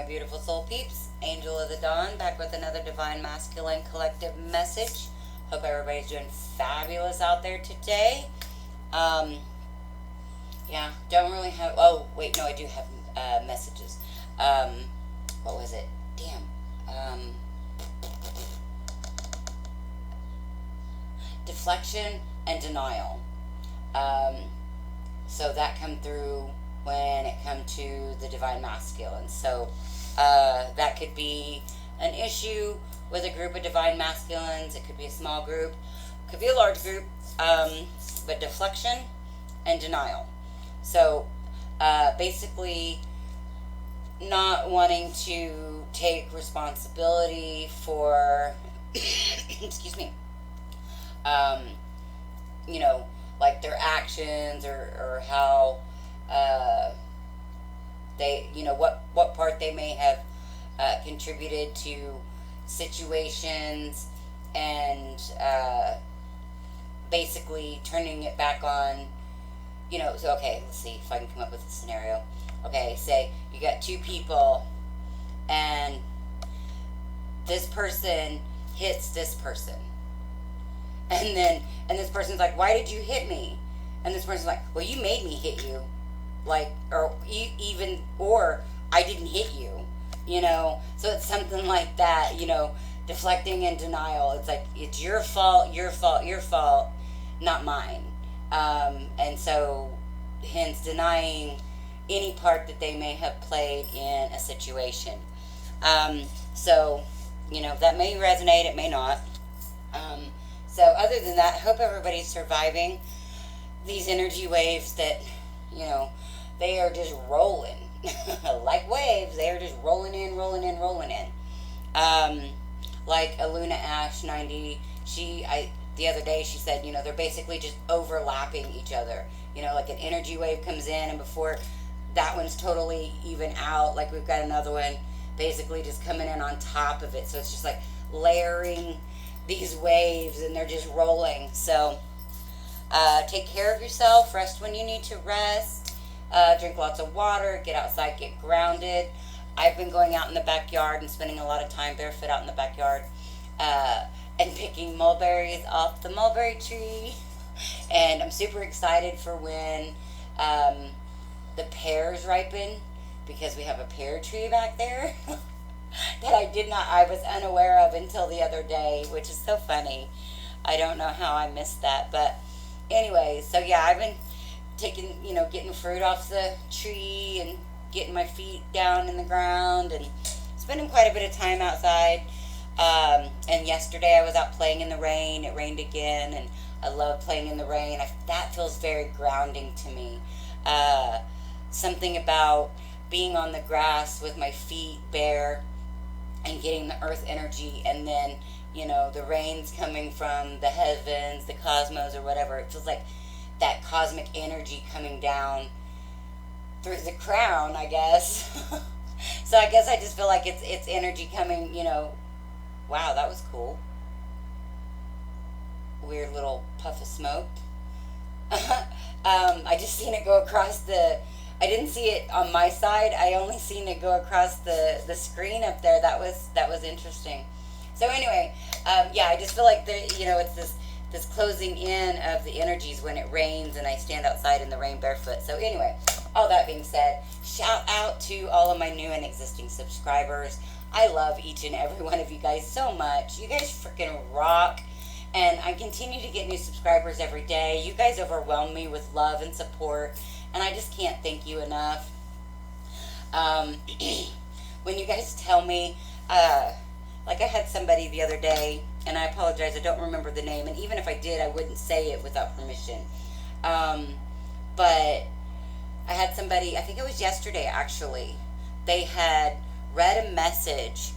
my beautiful soul peeps? Angel of the Dawn, back with another Divine Masculine Collective message. Hope everybody's doing fabulous out there today. Yeah, don't really have, oh, wait, no, I do have messages. What was it? Damn. Deflection and denial. So that come through when it come to the Divine Masculine. So that could be an issue with a group of Divine Masculines. It could be a small group. It could be a large group. But deflection and denial. So basically not wanting to take responsibility for, excuse me, you know, like their actions or how they, you know, what part they may have contributed to situations, and basically turning it back on, you know. So okay, let's see if I can come up with a scenario. Okay, say you got two people and this person hits this person, and this person's like, why did you hit me? And this person's like, well, you made me hit you, like, or or I didn't hit you, you know. So it's something like that, you know, deflecting and denial. It's like, it's your fault, your fault, your fault, not mine. And so hence denying any part that they may have played in a situation. So, you know, that may resonate, it may not. So other than that, I hope everybody's surviving these energy waves that, you know, they are just rolling. Like waves, they are just rolling in, rolling in, rolling in. Like Aluna Ash 90, the other day she said, you know, they're basically just overlapping each other. You know, like an energy wave comes in, and before that one's totally even out, like we've got another one basically just coming in on top of it. So it's just like layering these waves, and they're just rolling. So take care of yourself, rest when you need to rest, drink lots of water, get outside, get grounded. I've been going out in the backyard and spending a lot of time barefoot out in the backyard, and picking mulberries off the mulberry tree. And I'm super excited for when the pears ripen, because we have a pear tree back there that I was unaware of until the other day, which is so funny. I don't know how I missed that. But anyway, so yeah, I've been getting fruit off the tree and getting my feet down in the ground and spending quite a bit of time outside. And yesterday I was out playing in the rain. It rained again, and I love playing in the rain. That feels very grounding to me. Something about being on the grass with my feet bare and getting the earth energy, and then, you know, the rain's coming from the heavens, the cosmos, or whatever. It feels like that cosmic energy coming down through the crown, I guess. So I guess I just feel like it's energy coming, you know. Wow, that was cool. Weird little puff of smoke. I just seen it go across I didn't see it on my side. I only seen it go across the screen up there. That was interesting. So anyway, yeah, I just feel like it's this closing in of the energies when it rains and I stand outside in the rain barefoot. So anyway, all that being said, shout out to all of my new and existing subscribers. I love each and every one of you guys so much. You guys freaking rock. And I continue to get new subscribers every day. You guys overwhelm me with love and support, and I just can't thank you enough. When you guys tell me, like I had somebody the other day, and I apologize, I don't remember the name, and even if I did, I wouldn't say it without permission. But I had somebody, I think it was yesterday actually, they had read a message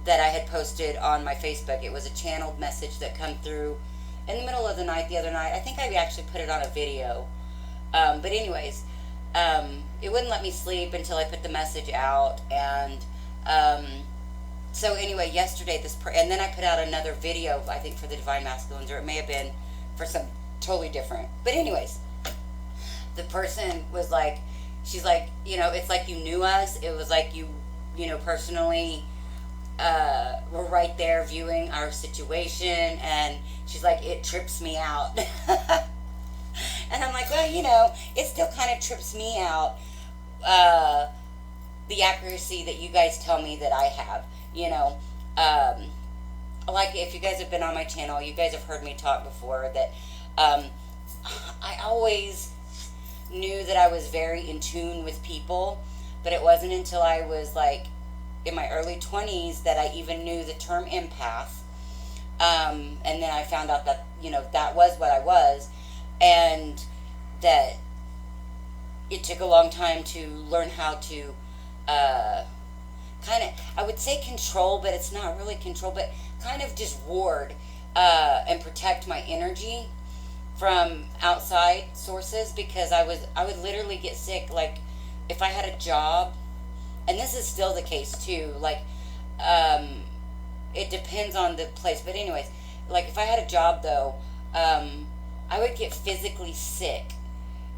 that I had posted on my Facebook. It was a channeled message that come through in the middle of the night the other night. I think I actually put it on a video. But anyways, it wouldn't let me sleep until I put the message out. And so anyway, yesterday, and then I put out another video, I think for the Divine Masculines, or it may have been for some totally different. But anyways, the person was like, she's like, you know, it's like you knew us. It was like you personally, were right there viewing our situation, and she's like, it trips me out. And I'm like, well, it still kind of trips me out, uh, the accuracy that you guys tell me that I have. Like, if you guys have been on my channel, you guys have heard me talk before that, I always knew that I was very in tune with people, but it wasn't until I was like in my early 20s that I even knew the term empath. And then I found out that, that was what I was, and that it took a long time to learn how to, kind of, I would say control, but it's not really control, but kind of just ward, and protect my energy from outside sources, because I would literally get sick. Like, if I had a job, and this is still the case too, like, it depends on the place, but anyways, like, if I had a job though, I would get physically sick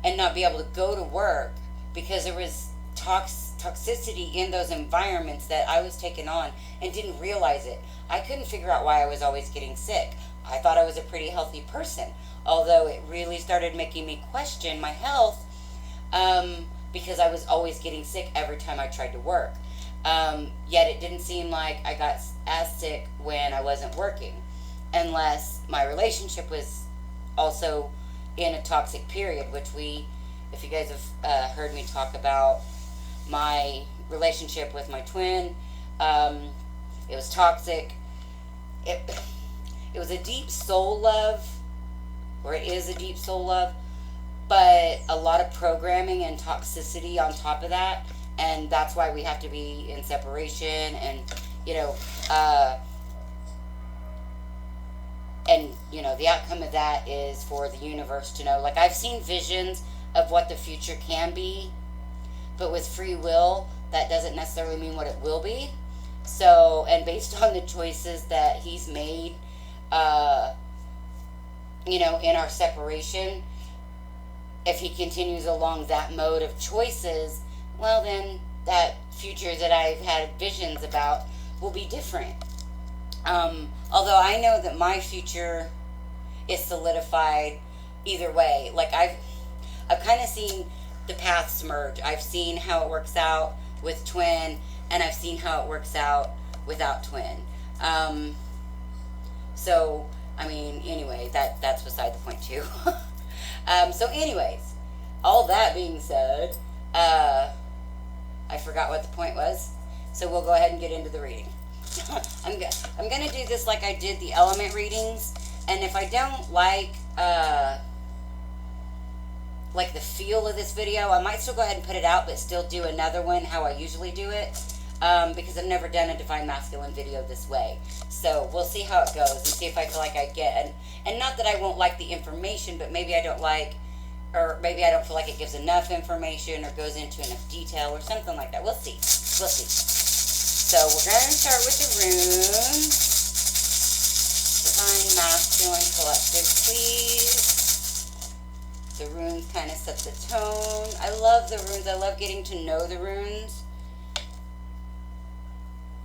and not be able to go to work because there was toxicity in those environments that I was taking on, and didn't realize it. I couldn't figure out why I was always getting sick. I thought I was a pretty healthy person, although it really started making me question my health, because I was always getting sick every time I tried to work. Yet it didn't seem like I got as sick when I wasn't working, unless my relationship was also in a toxic period, which if you guys have heard me talk about my relationship with my twin, it was toxic. It was a deep soul love, or it is a deep soul love, but a lot of programming and toxicity on top of that, and that's why we have to be in separation, and the outcome of that is for the universe to know. Like, I've seen visions of what the future can be, but with free will, that doesn't necessarily mean what it will be. So, and based on the choices that he's made, in our separation, if he continues along that mode of choices, well, then that future that I've had visions about will be different. Although I know that my future is solidified either way. Like, I've kind of seen the paths merge. I've seen how it works out with twin, and I've seen how it works out without twin. So, I mean, anyway, that's beside the point too. So anyways, all that being said, I forgot what the point was, so we'll go ahead and get into the reading. I'm going to do this like I did the element readings, and if I don't like the feel of this video, I might still go ahead and put it out, but still do another one how I usually do it, because I've never done a Divine Masculine video this way. So we'll see how it goes, and see if I feel like I get, and not that I won't like the information, but maybe I don't like, or maybe I don't feel like it gives enough information or goes into enough detail or something like that. We'll see. We'll see. So we're going to start with the runes. Divine Masculine Collective, please. The runes kind of set the tone. I love the runes. I love getting to know the runes.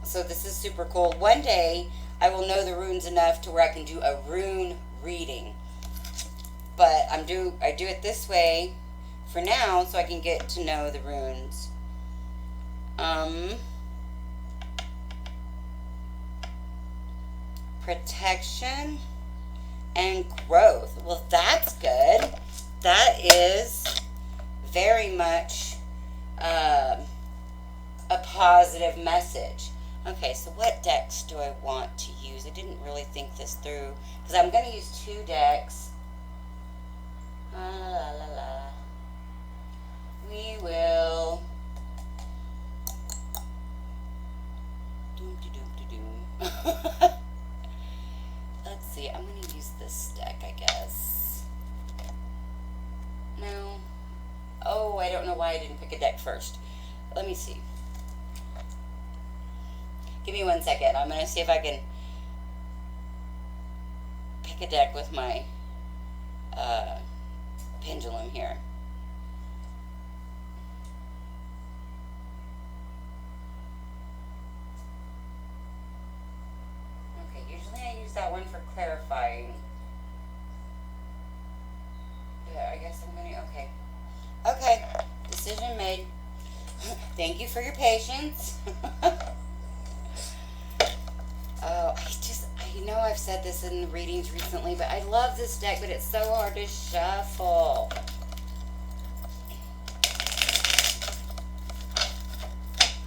So this is super cool. One day, I will know the runes enough to where I can do a rune reading. But I do it this way for now, so I can get to know the runes. Protection and growth. Well, that's good. That is very much a positive message. Okay, so what decks do I want to use? I didn't really think this through, because I'm going to use 2 decks. We will. Let's see, I'm going to use this deck, I guess. No. Oh, I don't know why I didn't pick a deck first. Let me see. Give me 1 second. I'm going to see if I can pick a deck with my pendulum here. use that one for clarifying. Yeah, I guess I'm gonna, okay. Okay, decision made. Thank you for your patience. Oh, I know I've said this in the readings recently, but I love this deck, but it's so hard to shuffle.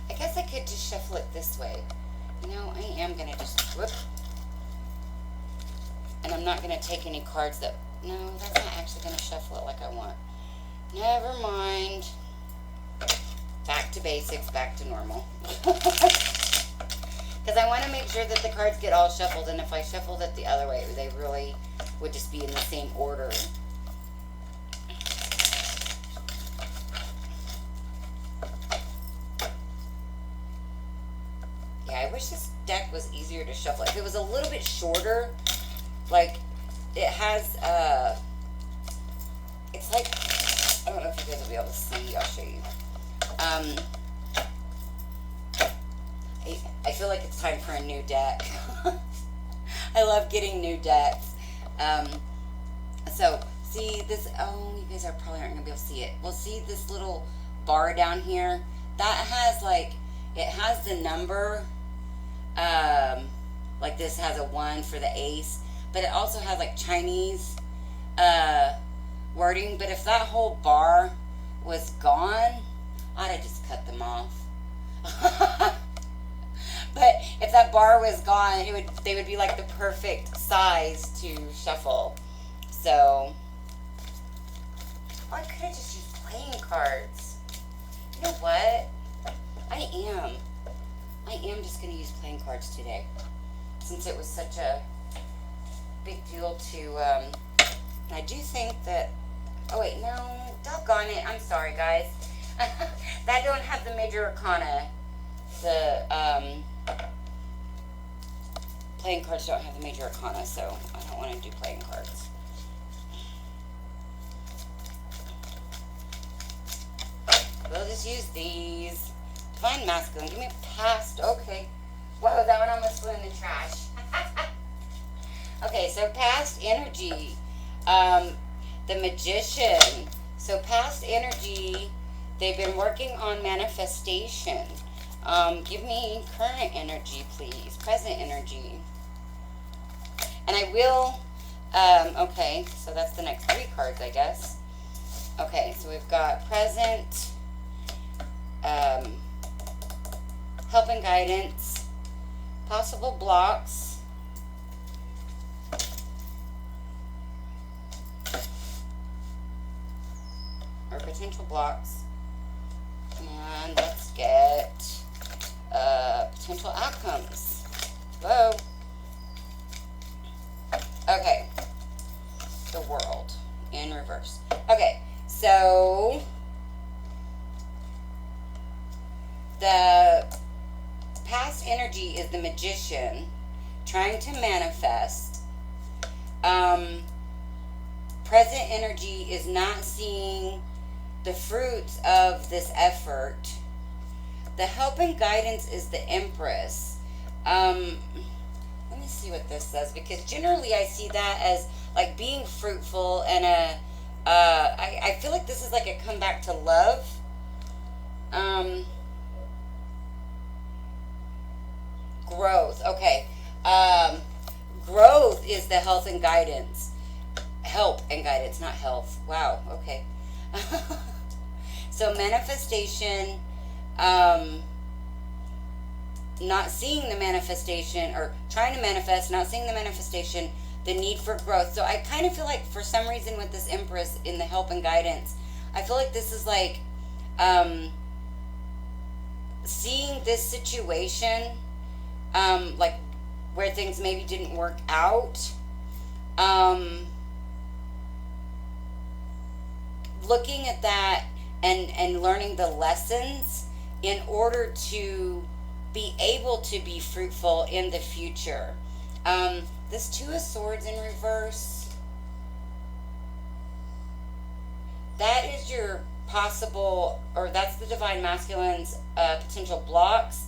I guess I could just shuffle it this way. You know, I am going to just, whoop. And I'm not going to take any cards that, no, that's not actually going to shuffle it like I want. Never mind. Back to basics, back to normal. Because I want to make sure that the cards get all shuffled, and if I shuffled it the other way, they really would just be in the same order. Yeah, I wish this deck was easier to shuffle. If it was a little bit shorter, like, it has, it's like, I don't know if you guys will be able to see, I'll show you. I feel like it's time for a new deck. I love getting new decks. So, see this, oh, you guys probably aren't going to be able to see it. Well, see this little bar down here? That has, like, it has the number, like this has a 1 for the ace, but it also has, like, Chinese wording. But if that whole bar was gone, I'd have just cut them off. But if that bar was gone, they would be like the perfect size to shuffle. So I could have just used playing cards. You know what? I am just going to use playing cards today, since it was such a big deal to. I do think that. Oh wait, no, doggone it. I'm sorry, guys. That don't have the major arcana. The playing cards don't have the major arcana, so I don't want to do playing cards. We'll just use these. Divine Masculine, give me a past. Okay. Whoa, that one almost flew in the trash. Okay, so past energy. The Magician. So past energy, they've been working on manifestation. Give me current energy, please. Present energy. And I will, okay, so that's the next 3 cards, I guess. Okay, so we've got present, help and guidance, possible blocks, or potential blocks, and let's get potential outcomes. Whoa. Okay. The World in reverse. Okay, so the past energy is the Magician trying to manifest. Present energy is not seeing the fruits of this effort. The help and guidance is the Empress. Let me see what this says, because generally I see that as like being fruitful and I feel like this is like a comeback to love. Growth. Okay. Growth is the health and guidance. Help and guidance, not health. Wow. Okay. So manifestation, not seeing the manifestation, or trying to manifest, not seeing the manifestation, the need for growth. So I kind of feel like for some reason with this Empress in the help and guidance, I feel like this is like seeing this situation, like where things maybe didn't work out, looking at that and learning the lessons in order to be able to be fruitful in the future. This 2 of Swords in reverse, that is your possible, or that's the Divine Masculine's potential blocks.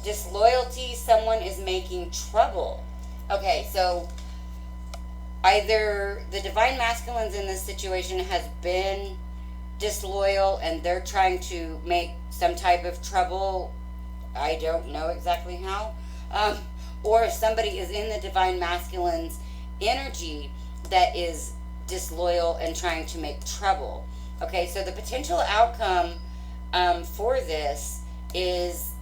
Disloyalty, someone is making trouble. Okay, so either the divine masculines in this situation has been disloyal and they're trying to make some type of trouble. I don't know exactly how. Or if somebody is in the divine masculine's energy that is disloyal and trying to make trouble. Okay, so the potential outcome for this is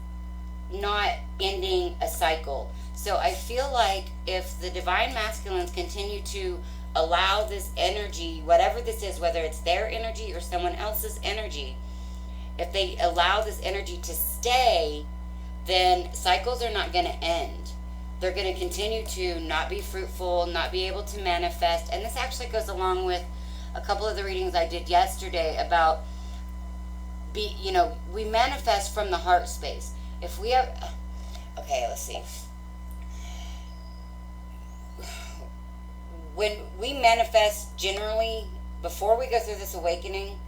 not ending a cycle. So I feel like if the divine masculines continue to allow this energy, whatever this is, whether it's their energy or someone else's energy, if they allow this energy to stay, then cycles are not going to end. They're going to continue to not be fruitful, not be able to manifest. And this actually goes along with a couple of the readings I did yesterday about, we manifest from the heart space. If we have, okay, let's see. When we manifest, generally, before we go through this awakening,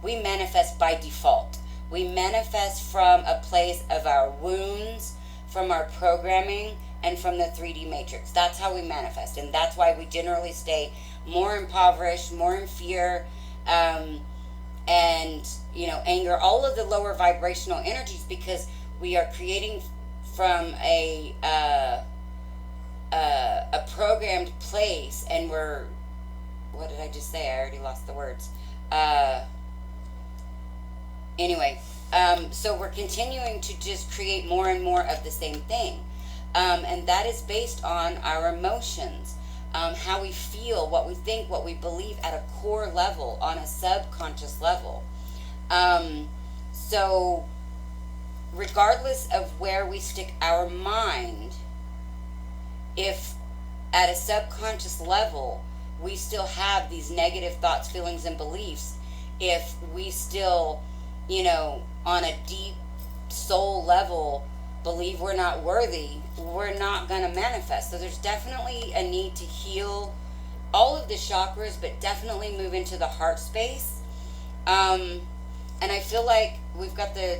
we manifest by default. We manifest from a place of our wounds, from our programming, and from the 3D matrix. That's how we manifest. And that's why we generally stay more impoverished, more in fear, and, anger, all of the lower vibrational energies, because we are creating from a programmed place, and we're, what did I just say? I already lost the words. So we're continuing to just create more and more of the same thing. And that is based on our emotions, how we feel, what we think, what we believe at a core level, on a subconscious level. So regardless of where we stick our mind, if at a subconscious level we still have these negative thoughts, feelings, and beliefs, if we still, on a deep soul level believe we're not worthy, we're not going to manifest. So there's definitely a need to heal all of the chakras, but definitely move into the heart space. And I feel like we've got the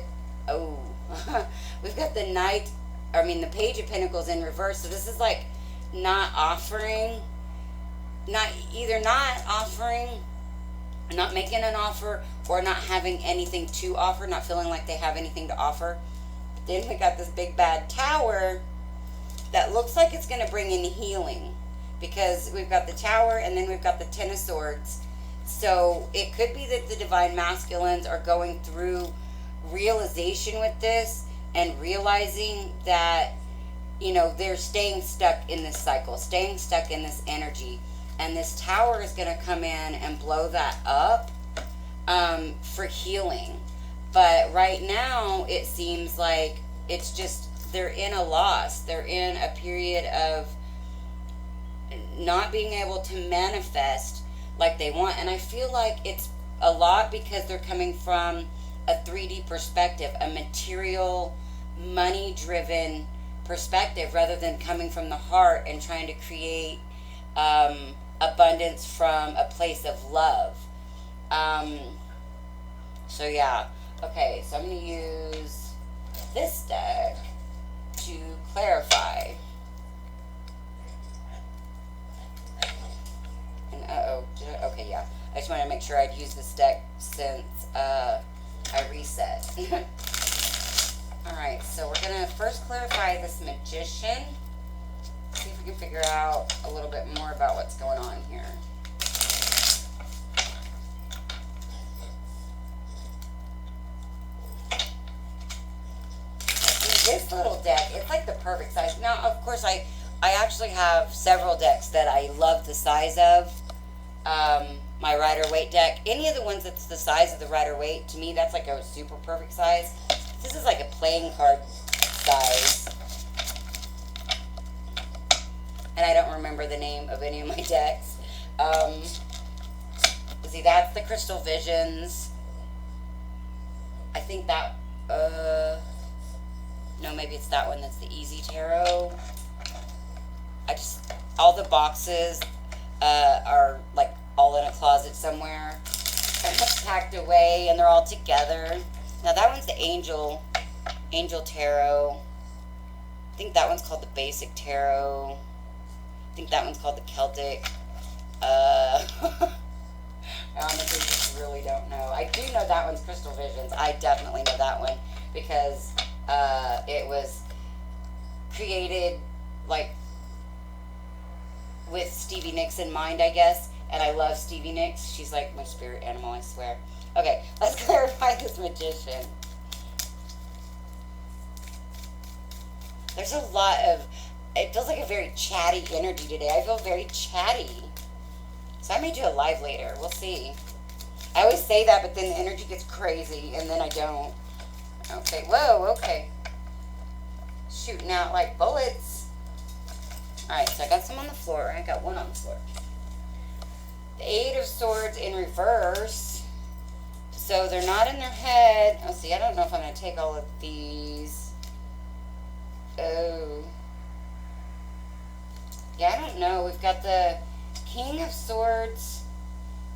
the Page of Pentacles in reverse. So this is like not offering, not making an offer, or not having anything to offer, not feeling like they have anything to offer. But then we got this big bad Tower that looks like it's going to bring in healing, because we've got the Tower and then we've got the Ten of Swords. So it could be that the divine masculines are going through realization with this and realizing that, they're staying stuck in this cycle, staying stuck in this energy. And this Tower is going to come in and blow that up for healing. But right now, it seems like it's just, they're in a loss. They're in a period of not being able to manifest like they want. And I feel like it's a lot because they're coming from a 3D perspective, a material, money-driven perspective, rather than coming from the heart and trying to create abundance from a place of love. So yeah. Okay, so I'm going to use this deck to clarify. And okay, yeah. I just wanted to make sure I'd use this deck since I reset. Alright, so we're going to first clarify this Magician. See if we can figure out a little bit more about what's going on here. This little deck, it's like the perfect size. Now, of course, I actually have several decks that I love the size of. My Rider-Waite deck. Any of the ones that's the size of the Rider-Waite, to me, that's like a super perfect size. This is like a playing card size. And I don't remember the name of any of my decks. See, that's the Crystal Visions. I think that, no, maybe it's that one that's the Easy Tarot. All the boxes are like all in a closet somewhere. Kind of packed away, and they're all together. Now that one's the Angel Tarot. I think that one's called the Basic Tarot. I think that one's called the Celtic. I honestly just really don't know. I do know that one's Crystal Visions. I definitely know that one because it was created like with Stevie Nicks in mind, I guess. And I love Stevie Nicks. She's like my spirit animal, I swear. Okay, let's clarify this Magician. There's a lot of, it feels like a very chatty energy today. I feel very chatty. So I may do a live later. We'll see. I always say that, but then the energy gets crazy, and then I don't. Okay, whoa, okay. Shooting out like bullets. Alright, so I got some on the floor. I got one on the floor. The Eight of Swords in reverse. So they're not in their head. Oh, see, I don't know if I'm going to take all of these. Oh. Yeah, I don't know. We've got the King of Swords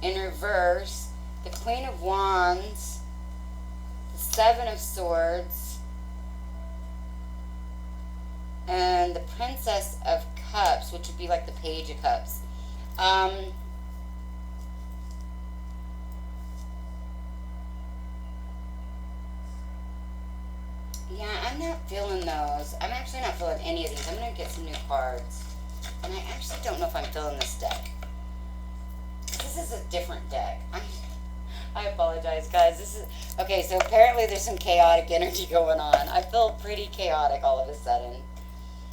in reverse. The Queen of Wands. The Seven of Swords. And the Princess of Cups, which would be like the Page of Cups. Yeah, I'm not feeling those. I'm actually not feeling any of these. I'm going to get some new cards. And I actually don't know if I'm feeling this deck. This is a different deck. I apologize, guys. This is... Okay, so apparently there's some chaotic energy going on. I feel pretty chaotic all of a sudden.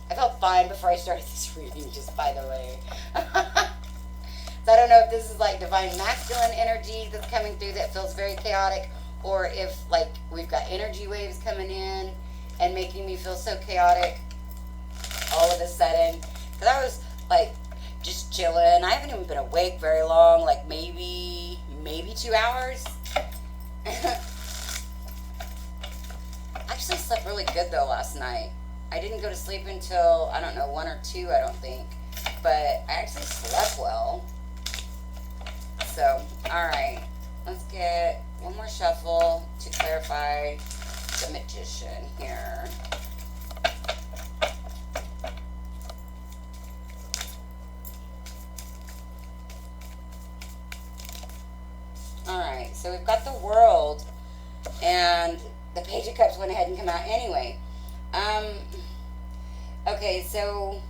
I felt fine before I started this reading, just by the way. So I don't know if this is like divine masculine energy that's coming through that feels very chaotic, or if like we've got energy waves coming in and making me feel so chaotic all of a sudden. Because I was like just chilling. I haven't even been awake very long, like maybe 2 hours. I actually slept really good though last night. I didn't go to sleep until, I don't know, 1 or 2, I don't think. But I actually slept well. So, alright. Let's get one more shuffle to clarify the Magician here. Alright, so we've got the World, and the Page of Cups went ahead and come out anyway. Okay, so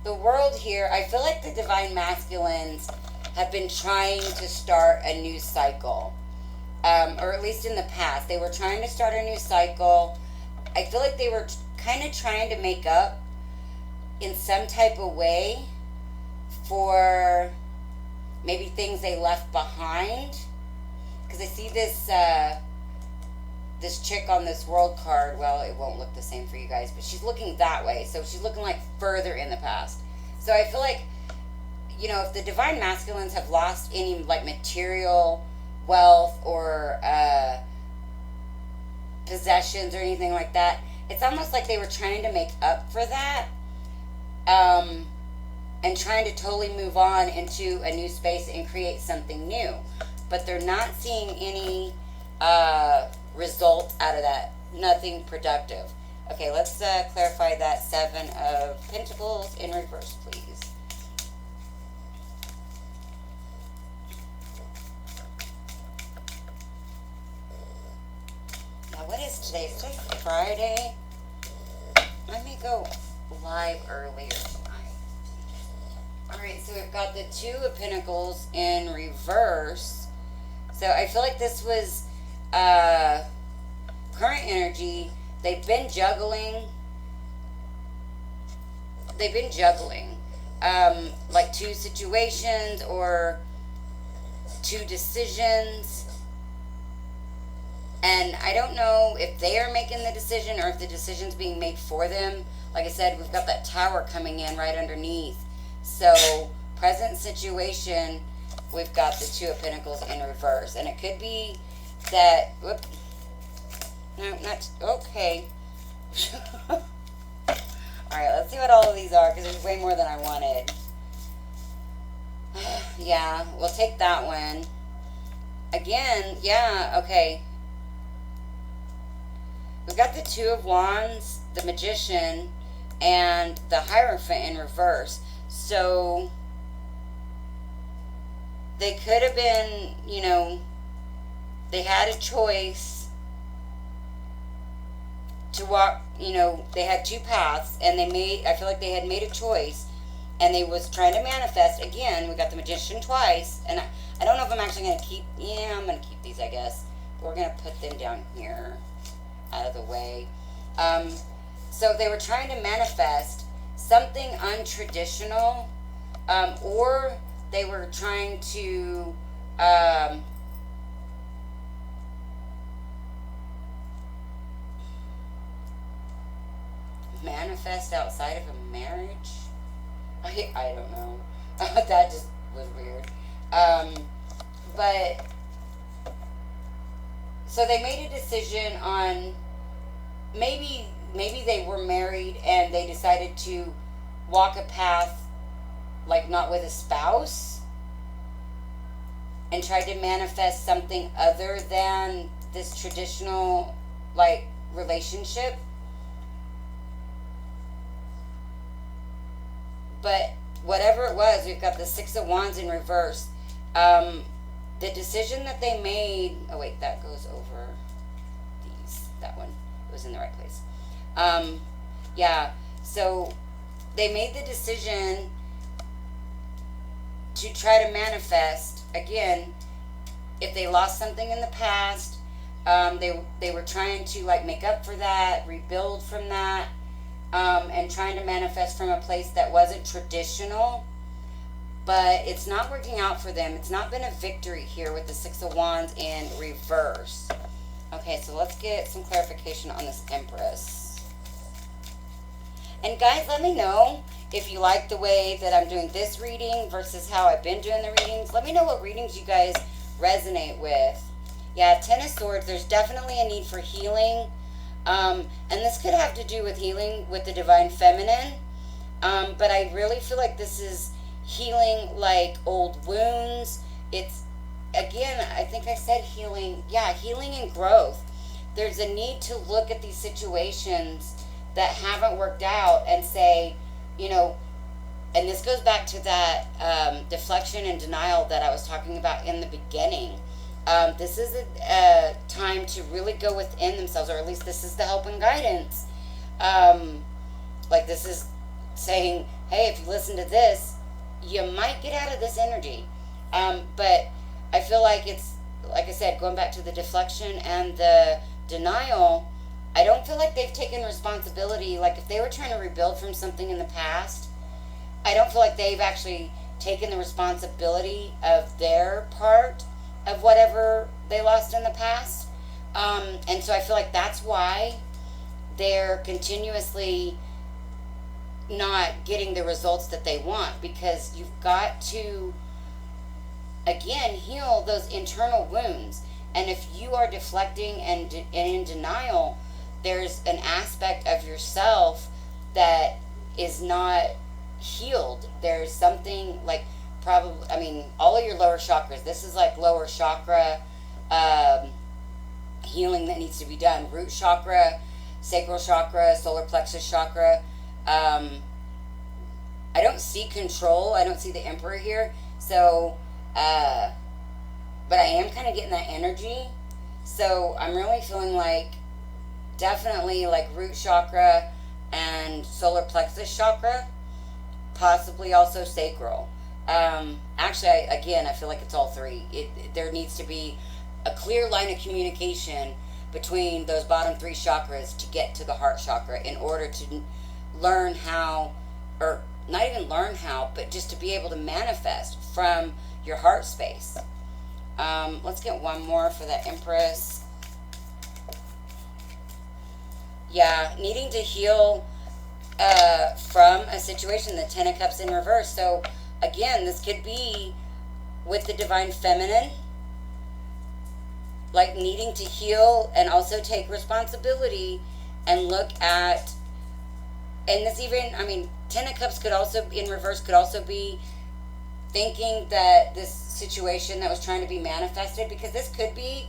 the World here, I feel like the Divine Masculines have been trying to start a new cycle. Or at least in the past. They were trying to start a new cycle. I feel like they were kind of trying to make up in some type of way for maybe things they left behind. Because I see this this chick on this World card. Well, it won't look the same for you guys, but she's looking that way. So she's looking like further in the past. So I feel like, you know, if the Divine Masculines have lost any like material wealth or possessions or anything like that, it's almost like they were trying to make up for that, and trying to totally move on into a new space and create something new. But they're not seeing any result out of that. Nothing productive. Okay, let's clarify that Seven of Pentacles in reverse, please. What is today? Is today Friday? Let me go live earlier tonight. Alright, so we've got the Two of Pentacles in reverse. So I feel like this was current energy. They've been juggling. Like two situations or two decisions. And I don't know if they are making the decision or if the decision's being made for them. Like I said, we've got that Tower coming in right underneath. So, present situation, we've got the Two of Pentacles in reverse. And it could be that, whoop, no, not, okay. Alright, let's see what all of these are, because there's way more than I wanted. Yeah, we'll take that one. Again, yeah, okay. We've got the Two of Wands the Magician and the Hierophant in reverse. So they could have been, they had a choice to walk, they had two paths, and I feel like they had made a choice, and they was trying to manifest. Again, we got the Magician twice, and I don't know if I'm actually going to keep, I'm going to keep these, I guess. But we're going to put them down here, out of the way. So they were trying to manifest something untraditional, or they were trying to manifest outside of a marriage. I don't know. That just was weird. But so they made a decision on maybe they were married and they decided to walk a path like not with a spouse and tried to manifest something other than this traditional like relationship. But whatever it was, we've got the Six of Wands in reverse. The decision that they made, oh wait, that goes over these, that one, it was in the right place. Yeah, so they made the decision to try to manifest, again, if they lost something in the past, they were trying to like make up for that, rebuild from that, and trying to manifest from a place that wasn't traditional. But it's not working out for them. It's not been a victory here with the Six of Wands in reverse. Okay, so let's get some clarification on this Empress. And guys, let me know if you like the way that I'm doing this reading versus how I've been doing the readings. Let me know what readings you guys resonate with. Yeah, Ten of Swords, there's definitely a need for healing. And this could have to do with healing with the Divine Feminine. But I really feel like this is healing like old wounds. It's, again, I think I said healing. Yeah, healing and growth. There's a need to look at these situations that haven't worked out and say, and this goes back to that deflection and denial that I was talking about in the beginning. This is a time to really go within themselves, or at least this is the help and guidance. Like this is saying, hey, if you listen to this, you might get out of this energy. But I feel like it's, like I said, going back to the deflection and the denial, I don't feel like they've taken responsibility. Like if they were trying to rebuild from something in the past, I don't feel like they've actually taken the responsibility of their part of whatever they lost in the past. And so I feel like that's why they're continuously not getting the results that they want, because you've got to, again, heal those internal wounds. And if you are deflecting and in denial, there's an aspect of yourself that is not healed. There's something like probably, all of your lower chakras. This is like lower chakra healing that needs to be done. Root chakra, sacral chakra, solar plexus chakra. I don't see control. I don't see the Emperor here. So, but I am kind of getting that energy. So I'm really feeling like definitely like root chakra and solar plexus chakra, possibly also sacral. Actually, I feel like it's all three. There needs to be a clear line of communication between those bottom three chakras to get to the heart chakra in order to learn how, or not even learn how, but just to be able to manifest from your heart space. Let's get one more for the Empress. Yeah, needing to heal from a situation, the Ten of Cups in reverse. So again, this could be with the Divine Feminine, like needing to heal and also take responsibility and look at, and this even, Ten of Cups could also, in reverse, could also be thinking that this situation that was trying to be manifested, because this could be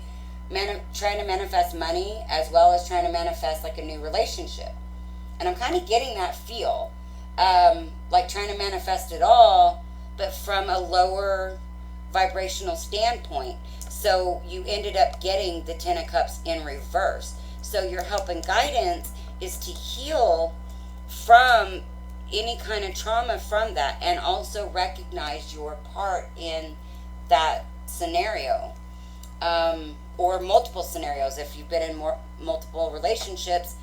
trying to manifest money as well as trying to manifest like a new relationship. And I'm kind of getting that feel. Like trying to manifest it all, but from a lower vibrational standpoint. So you ended up getting the Ten of Cups in reverse. So your help and guidance is to heal from any kind of trauma from that, and also recognize your part in that scenario, or multiple scenarios. If you've been in multiple relationships,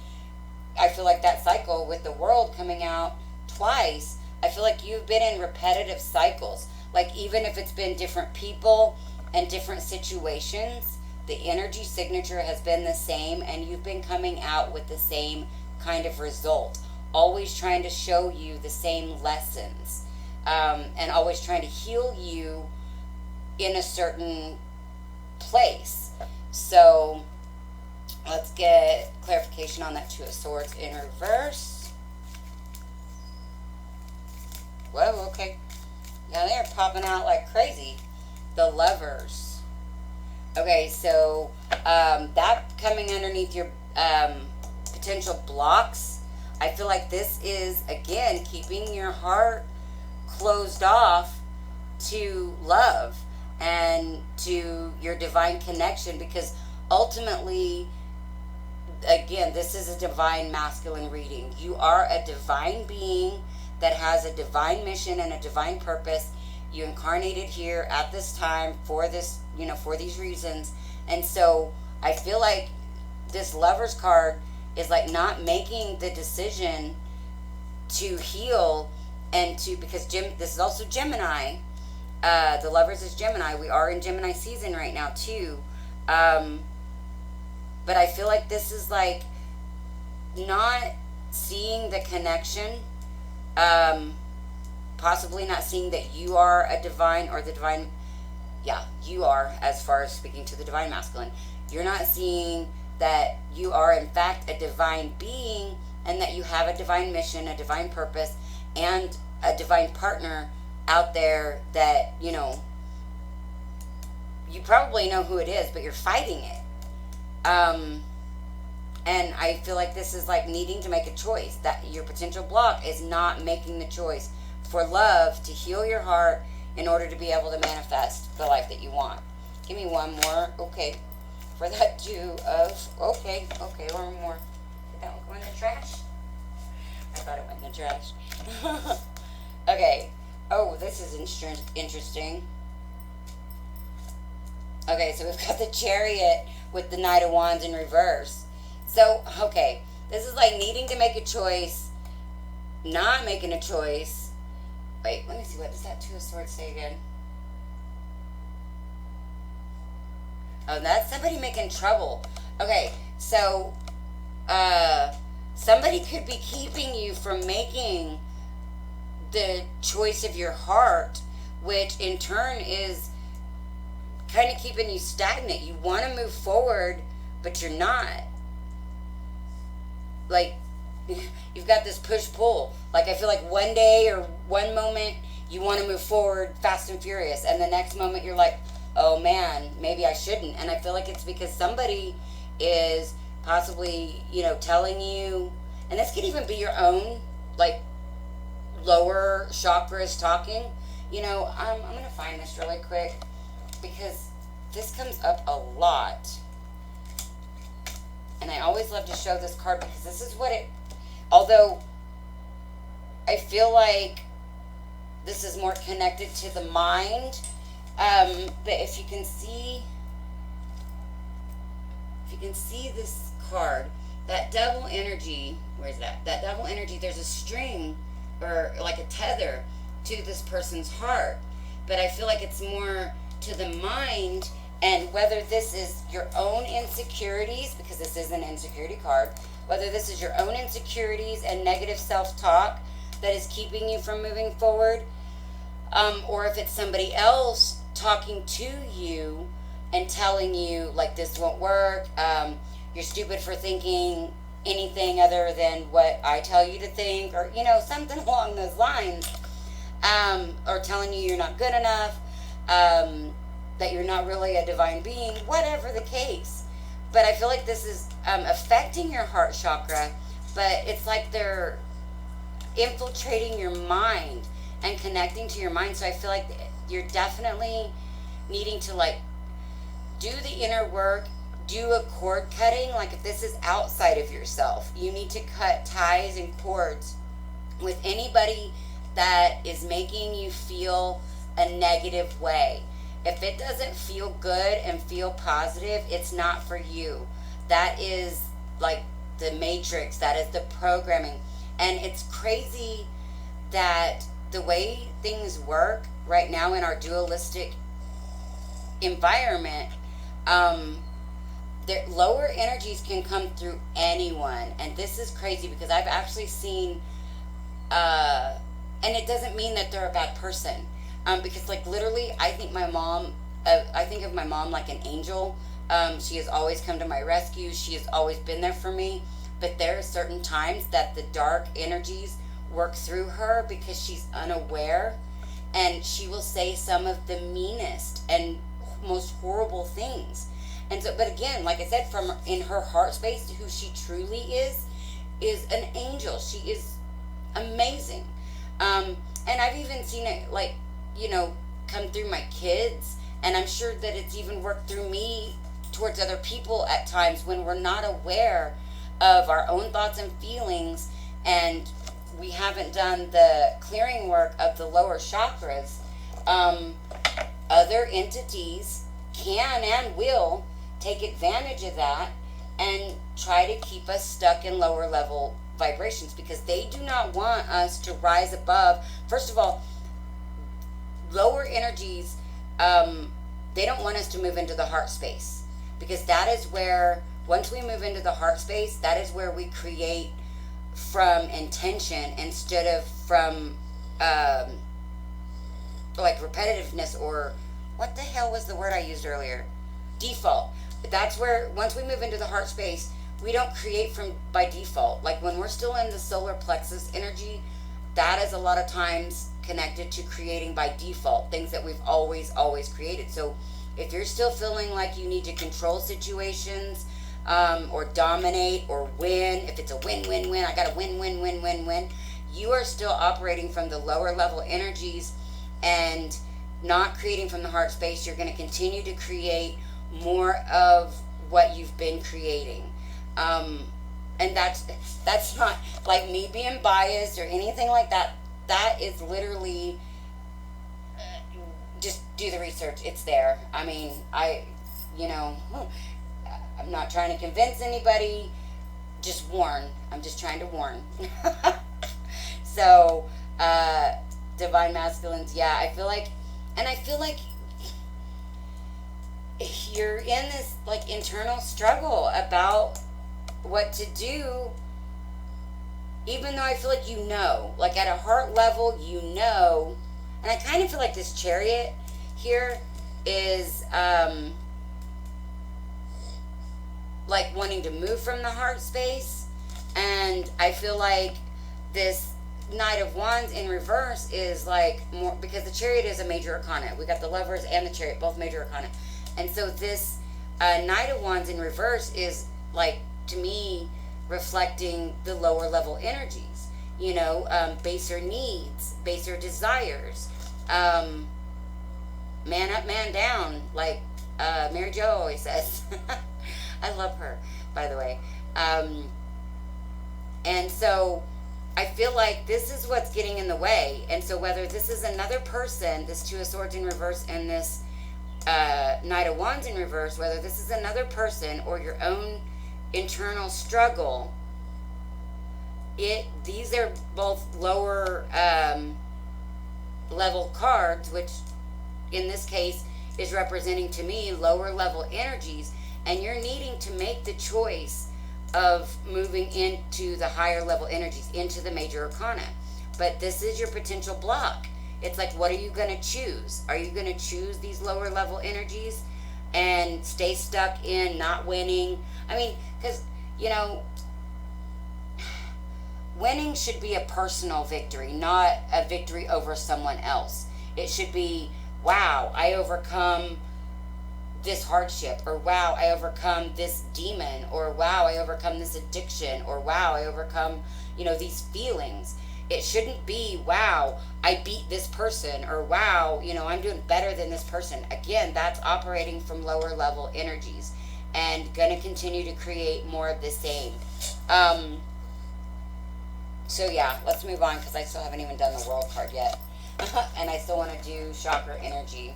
I feel like that cycle with the World coming out twice, I feel like you've been in repetitive cycles. Like even if it's been different people and different situations, the energy signature has been the same, and you've been coming out with the same kind of result, always trying to show you the same lessons, and always trying to heal you in a certain place. So let's get clarification on that Two of Swords in reverse. Whoa, okay. Now they're popping out like crazy. The Lovers. Okay, so that coming underneath your potential blocks, I feel like this is, again, keeping your heart closed off to love and to your divine connection, because ultimately, again, this is a divine masculine reading. You are a divine being that has a divine mission and a divine purpose. You incarnated here at this time for this, for these reasons. And so I feel like this Lovers card is like not making the decision to heal and to, because this is also Gemini. The Lovers is Gemini. We are in Gemini season right now too. But I feel like this is like not seeing the connection, possibly not seeing that you are a divine, or the divine, you are, as far as speaking to the divine masculine. You're not seeing that you are in fact a divine being, and that you have a divine mission, a divine purpose, and a divine partner out there that, you probably know who it is, but you're fighting it. And I feel like this is like needing to make a choice. That your potential block is not making the choice for love to heal your heart in order to be able to manifest the life that you want. Give me one more. Okay. For that Two of... Okay, one more. Did that one go in the trash? I thought it went in the trash. Okay. Oh, this is interesting. Okay, so we've got the Chariot with the Knight of Wands in reverse. So, okay, this is like needing to make a choice, not making a choice. Wait, let me see, what does that Two of Swords say again? Oh, that's somebody making trouble. Okay, so, somebody could be keeping you from making the choice of your heart, which in turn is kind of keeping you stagnant. You want to move forward, but you're not. Like, you've got this push-pull. Like, I feel like one day or one moment you want to move forward fast and furious, and the next moment you're like, oh man, maybe I shouldn't. And I feel like it's because somebody is possibly, telling you, and this could even be your own, like, lower chakras talking. I'm going to find this really quick, because this comes up a lot. And I always love to show this card, because this is what it... Although I feel like this is more connected to the mind. But if you can see this card, that double energy, where's that? That double energy, there's a string or like a tether to this person's heart. But I feel like it's more to the mind, and whether this is your own insecurities, because this is an insecurity card, whether this is your own insecurities and negative self-talk that is keeping you from moving forward, or if it's somebody else talking to you and telling you, like, this won't work, you're stupid for thinking anything other than what I tell you to think, or, something along those lines, or telling you you're not good enough, that you're not really a divine being, whatever the case. But I feel like this is affecting your heart chakra, but it's like they're infiltrating your mind and connecting to your mind. So I feel like you're definitely needing to like do the inner work, do a cord cutting. Like if this is outside of yourself, you need to cut ties and cords with anybody that is making you feel a negative way. If it doesn't feel good and feel positive, it's not for you. That is like the matrix, that is the programming. And it's crazy that the way things work right now in our dualistic environment, lower energies can come through anyone. And this is crazy because I've actually seen, and it doesn't mean that they're a bad person. Because like literally, I think I think of my mom like an angel. She has always come to my rescue. She has always been there for me. But there are certain times that the dark energies work through her because she's unaware, and she will say some of the meanest and most horrible things. And so, but again, like I said, from in her heart space, who she truly is an angel. She is amazing. And I've even seen it, like, come through my kids, and I'm sure that it's even worked through me towards other people at times when we're not aware of our own thoughts and feelings, and we haven't done the clearing work of the lower chakras. Other entities can and will take advantage of that and try to keep us stuck in lower level vibrations because they do not want us to rise above. First of all, lower energies, they don't want us to move into the heart space, because that is where, once we move into the heart space, that is where we create from intention instead of from like repetitiveness, or what the hell was the word I used earlier? Default. That's where, once we move into the heart space, we don't create from by default. Like when we're still in the solar plexus energy, that is a lot of times connected to creating by default, things that we've always created. So if you're still feeling like you need to control situations, or dominate or win, if it's a win, I gotta win, you are still operating from the lower level energies and not creating from the heart space. You're going to continue to create more of what you've been creating. And that's not like me being biased or anything like that. That is literally, just do the research. It's there. I mean, I'm not trying to convince anybody, just warn. I'm just trying to warn. So, divine masculines, yeah, I feel like you're in this like internal struggle about what to do, even though I feel like like at a heart level, and I kind of feel like this Chariot here is, like wanting to move from the heart space, and I feel like this Knight of Wands in reverse is like more, because the Chariot is a major arcana. We got the Lovers and the Chariot, both major arcana, and so this Knight of Wands in reverse is like, to me, reflecting the lower level energies, baser needs, baser desires, man up, man down, like Mary Jo always says. I love her, by the way. And so I feel like this is what's getting in the way. And so whether this is another person, this Two of Swords in reverse and this Knight of Wands in reverse, whether this is another person or your own internal struggle, these are both lower level cards, which in this case is representing to me lower level energies. And you're needing to make the choice of moving into the higher level energies, into the major arcana. But this is your potential block. It's like, what are you going to choose? Are you going to choose these lower level energies and stay stuck in not winning? I mean, because, winning should be a personal victory, not a victory over someone else. It should be, wow, I overcome this hardship, or wow, I overcome this demon, or wow, I overcome this addiction, or wow, I overcome, these feelings. It shouldn't be, wow, I beat this person, or wow, I'm doing better than this person. Again, that's operating from lower level energies and going to continue to create more of the same. So yeah, let's move on because I still haven't even done the world card yet. And I still want to do chakra energy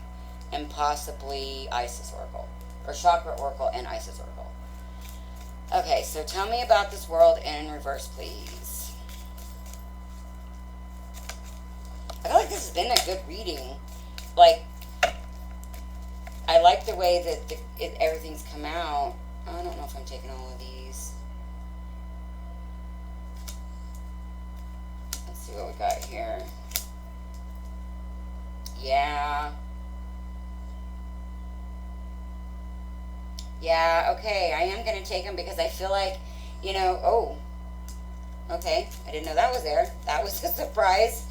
and possibly Isis Oracle. Or chakra oracle and Isis Oracle. Okay, so tell me about this world in reverse, please. I feel like this has been a good reading. Like, I like the way that everything's come out. I don't know if I'm taking all of these. Let's see what we got here. Yeah. Yeah, okay, I am going to take them because I feel like, oh, okay, I didn't know that was there. That was a surprise.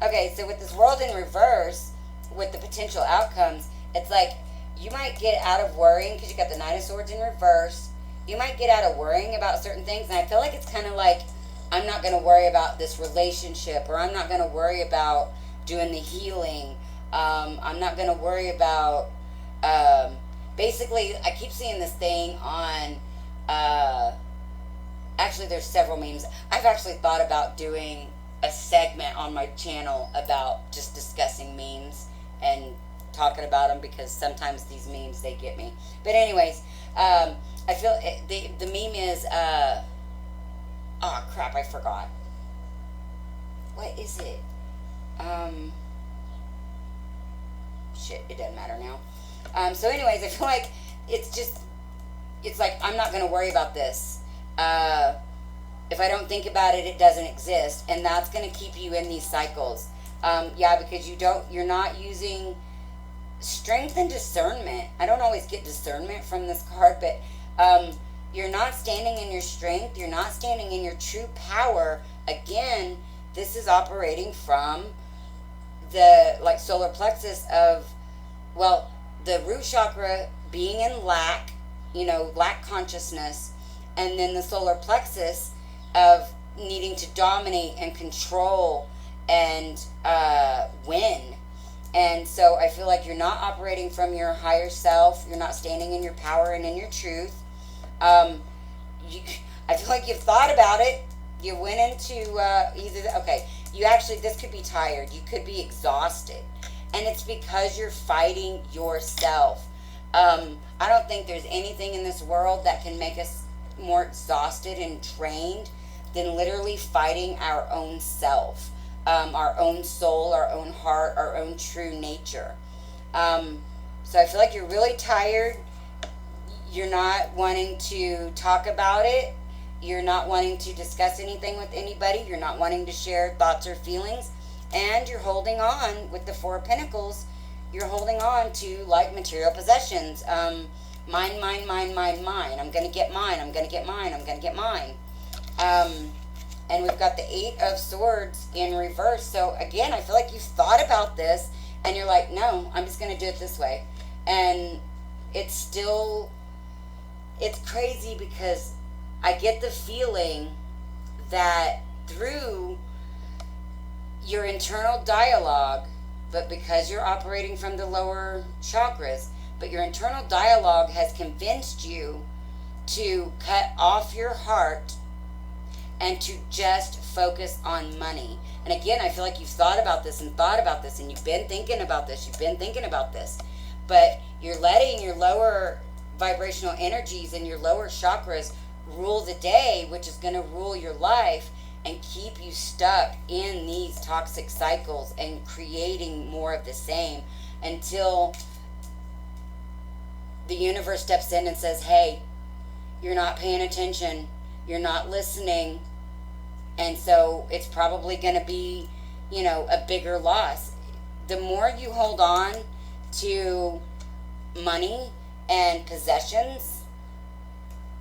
Okay, so with this world in reverse, with the potential outcomes, it's like you might get out of worrying because you got the Knight of Swords in reverse. You might get out of worrying about certain things, and I feel like it's kind of like, I'm not going to worry about this relationship, or I'm not going to worry about doing the healing. I'm not going to worry about... basically, I keep seeing this thing on, actually there's several memes. I've actually thought about doing a segment on my channel about just discussing memes and talking about them because sometimes these memes, they get me. But anyways, I feel, the meme is, oh crap, I forgot. What is it? Shit, it doesn't matter now. So anyways, I feel like it's like, I'm not going to worry about this. If I don't think about it, it doesn't exist. And that's going to keep you in these cycles. Yeah, because you're not using strength and discernment. I don't always get discernment from this card, but you're not standing in your strength. You're not standing in your true power. Again, this is operating from the, like, solar plexus of, well, the root chakra being in lack, lack consciousness, and then the solar plexus of needing to dominate and control and win. And so I feel like you're not operating from your higher self. You're not standing in your power and in your truth. I feel like you've thought about it. You went into this could be tired. You could be exhausted. And it's because you're fighting yourself. I don't think there's anything in this world that can make us more exhausted and drained than literally fighting our own self, our own soul, our own heart, our own true nature. So I feel like you're really tired. You're not wanting to talk about it. You're not wanting to discuss anything with anybody. You're not wanting to share thoughts or feelings. And you're holding on with the Four of Pentacles. You're holding on to, like, material possessions. Mine, mine, mine, mine, mine. I'm going to get mine. I'm going to get mine. I'm going to get mine. And we've got the Eight of Swords in reverse. So, again, I feel like you've thought about this. And you're like, no, I'm just going to do it this way. And it's crazy because I get the feeling that through your internal dialogue, but because you're operating from the lower chakras, but your internal dialogue has convinced you to cut off your heart and to just focus on money. And again, I feel like you've thought about this and thought about this, and you've been thinking about this, but you're letting your lower vibrational energies and your lower chakras rule the day, which is going to rule your life and keep you stuck in these toxic cycles and creating more of the same until the universe steps in and says, hey, you're not paying attention, you're not listening, and so it's probably going to be, a bigger loss. The more you hold on to money and possessions,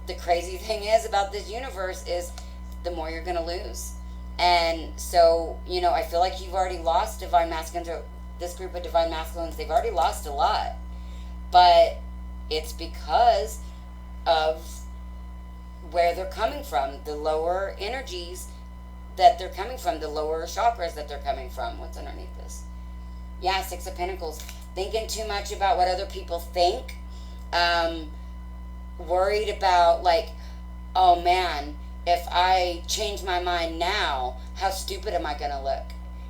the crazy thing is about this universe is the more you're going to lose. And so, I feel like you've already lost divine masculines, or this group of divine masculines, they've already lost a lot. but it's because of where they're coming from, the lower energies that they're coming from, the lower chakras that they're coming from. What's underneath this? Yeah, Six of Pentacles. Thinking too much about what other people think. Worried about, like, oh man, if I change my mind now, how stupid am I going to look?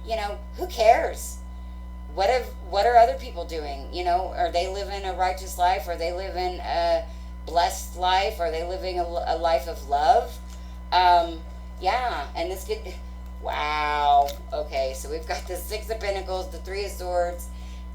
You know, who cares? What are other people doing? You know, are they living a righteous life? Are they living a blessed life? Are they living a life of love? Yeah, and this could, wow. Okay, so we've got the Six of Pentacles, the Three of Swords,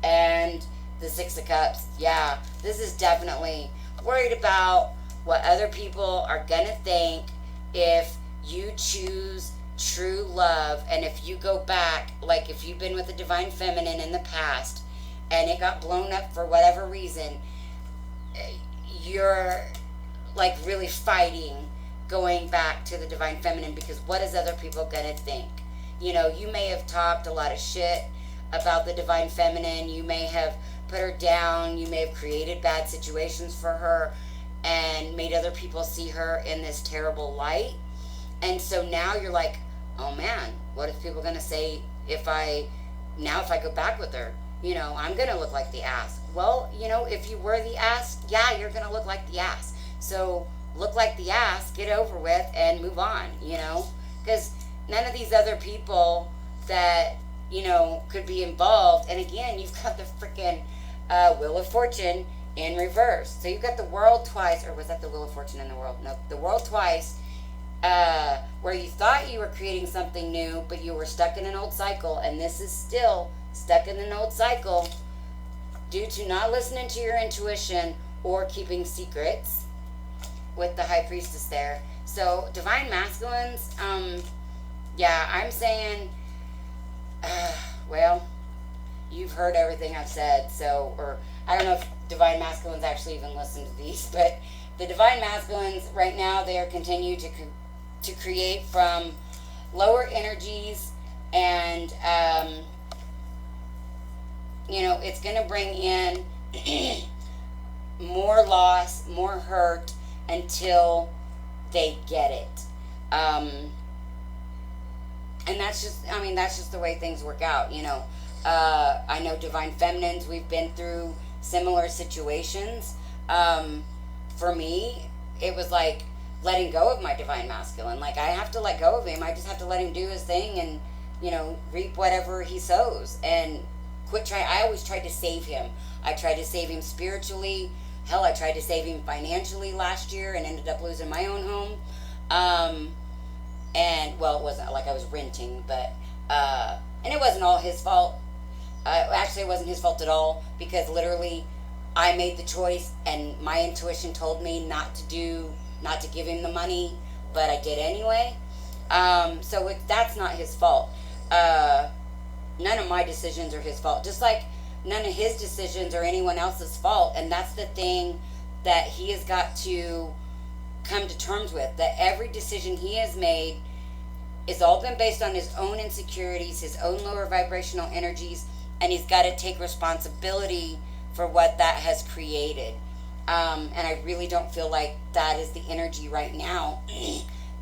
and the Six of Cups. Yeah, this is definitely worried about what other people are gonna think if you choose true love. And if you go back, like if you've been with the Divine Feminine in the past and it got blown up for whatever reason, you're like really fighting going back to the Divine Feminine, because what is other people gonna think? You know, you may have talked a lot of shit about the Divine Feminine, you may have put her down, you may have created bad situations for her and made other people see her in this terrible light. And so now you're like, oh man, what is people gonna say if I go back with her? You know, I'm gonna look like the ass. Well, you know, if you were the ass, yeah, you're gonna look like the ass. So look like the ass, get over with, and move on, you know? Because none of these other people that, you know, could be involved. And again, you've got the freaking Wheel of Fortune in reverse. So you've got the World twice, or was that the Wheel of Fortune in the World? No, the World twice, where you thought you were creating something new, but you were stuck in an old cycle. And this is still stuck in an old cycle due to not listening to your intuition or keeping secrets, with the High Priestess there. So Divine Masculines, yeah, I'm saying, well, you've heard everything I've said, so, or I don't know if Divine Masculines actually even listen to these, but the Divine Masculines right now, they are continue to create from lower energies, and you know, it's going to bring in more loss, more hurt, until they get it. And that's just, I mean, that's just the way things work out, you know. I know Divine Feminines, we've been through similar situations. For me, it was like letting go of my Divine Masculine. Like, I have to let go of him. I just have to let him do his thing and, you know, reap whatever he sows. And quit trying. I always tried to save him. I tried to save him spiritually. Hell, I tried to save him financially last year and ended up losing my own home. And, well, it wasn't like I was renting, but, and it wasn't all his fault. Actually, it wasn't his fault at all, because literally I made the choice and my intuition told me not to give him the money, but I did anyway. So that's not his fault. None of my decisions are his fault. Just like none of his decisions are anyone else's fault. And that's the thing that he has got to come to terms with, that every decision he has made is all been based on his own insecurities, his own lower vibrational energies, and he's got to take responsibility for what that has created. And I really don't feel like that is the energy right now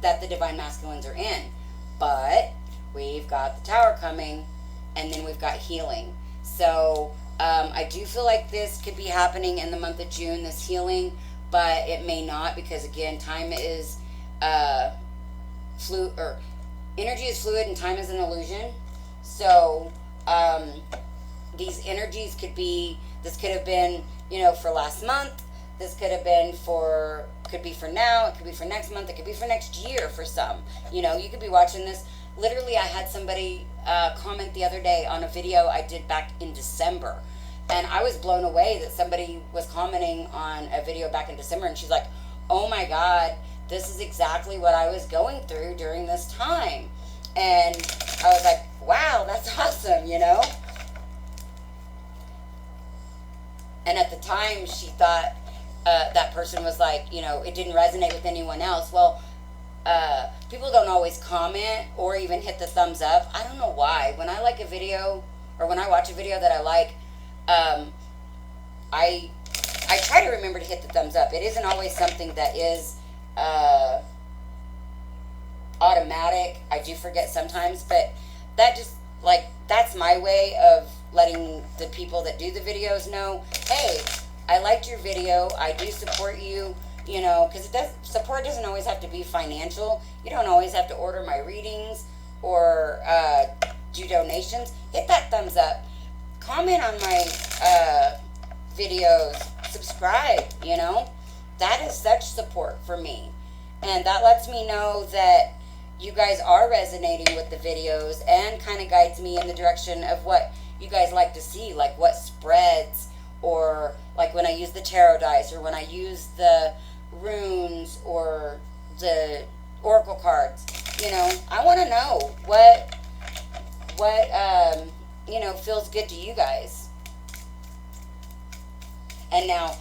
that the Divine Masculines are in. But we've got the Tower coming, and then we've got healing. So I do feel like this could be happening in the month of June, this healing, but it may not, because again, time is energy is fluid and time is an illusion. So these energies could have been, you know, for last month. This could have been could be for now. It could be for next month. It could be for next year for some. You know, you could be watching this. Literally, I had somebody comment the other day on a video I did back in December. And I was blown away that somebody was commenting on a video back in December. And she's like, oh my God, this is exactly what I was going through during this time. And I was like, wow, that's awesome, you know? And at the time, she thought that person was like, you know, it didn't resonate with anyone else. Well, people don't always comment or even hit the thumbs up. I don't know why. When I like a video, or when I watch a video that I like, I I try to remember to hit the thumbs up. It isn't always something that is uh, automatic. I do forget sometimes, but that just, like, that's my way of letting the people that do the videos know, hey, I liked your video. I do support you, you know, because support doesn't always have to be financial. You don't always have to order my readings or do donations. Hit that thumbs up. Comment on my videos. Subscribe, you know. That is such support for me. And that lets me know that you guys are resonating with the videos and kind of guides me in the direction of what you guys like to see, like what spreads, or like when I use the tarot dice, or when I use the runes or the oracle cards. You know, I want to know what you know, feels good to you guys. And now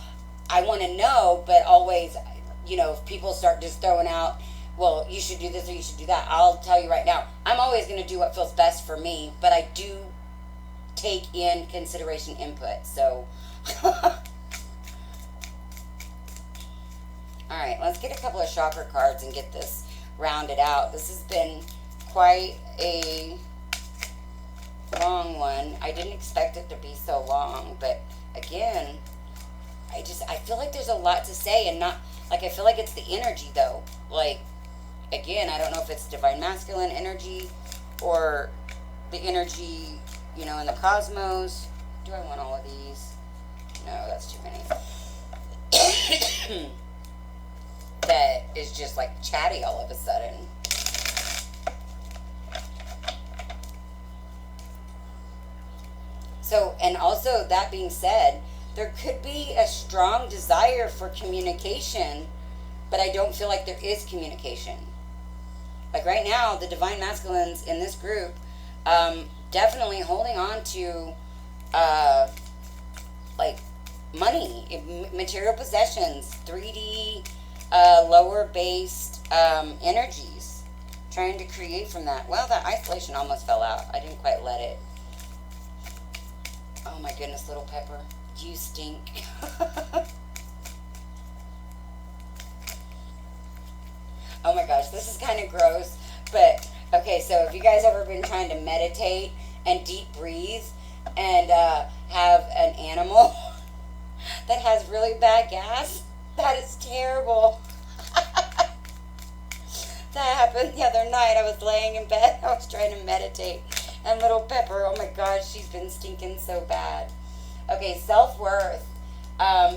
I want to know, but always, you know, if people start just throwing out, well, you should do this or you should do that, I'll tell you right now, I'm always going to do what feels best for me, but I do take in consideration input. So all right, let's get a couple of chakra cards and get this rounded out. This has been quite a long one. I didn't expect it to be so long, but again, I feel like there's a lot to say, and not, like, I feel like it's the energy though. Like, again, I don't know if it's divine masculine energy or the energy, you know, in the cosmos. Do I want all of these? No, that's too many. That is just like chatty all of a sudden. So, and also that being said, there could be a strong desire for communication, but I don't feel like there is communication. Like right now, the divine masculines in this group, definitely holding on to, like, money, material possessions, 3D, lower based energies, trying to create from that. Well, that isolation almost fell out. I didn't quite let it. Oh my goodness, little pepper, you stink. Oh my gosh, this is kind of gross, but okay, so if you guys ever been trying to meditate and deep breathe and have an animal that has really bad gas, that is terrible. That happened the other night. I was laying in bed, I was trying to meditate, and little Pepper, oh my gosh, she's been stinking so bad. Okay, self-worth.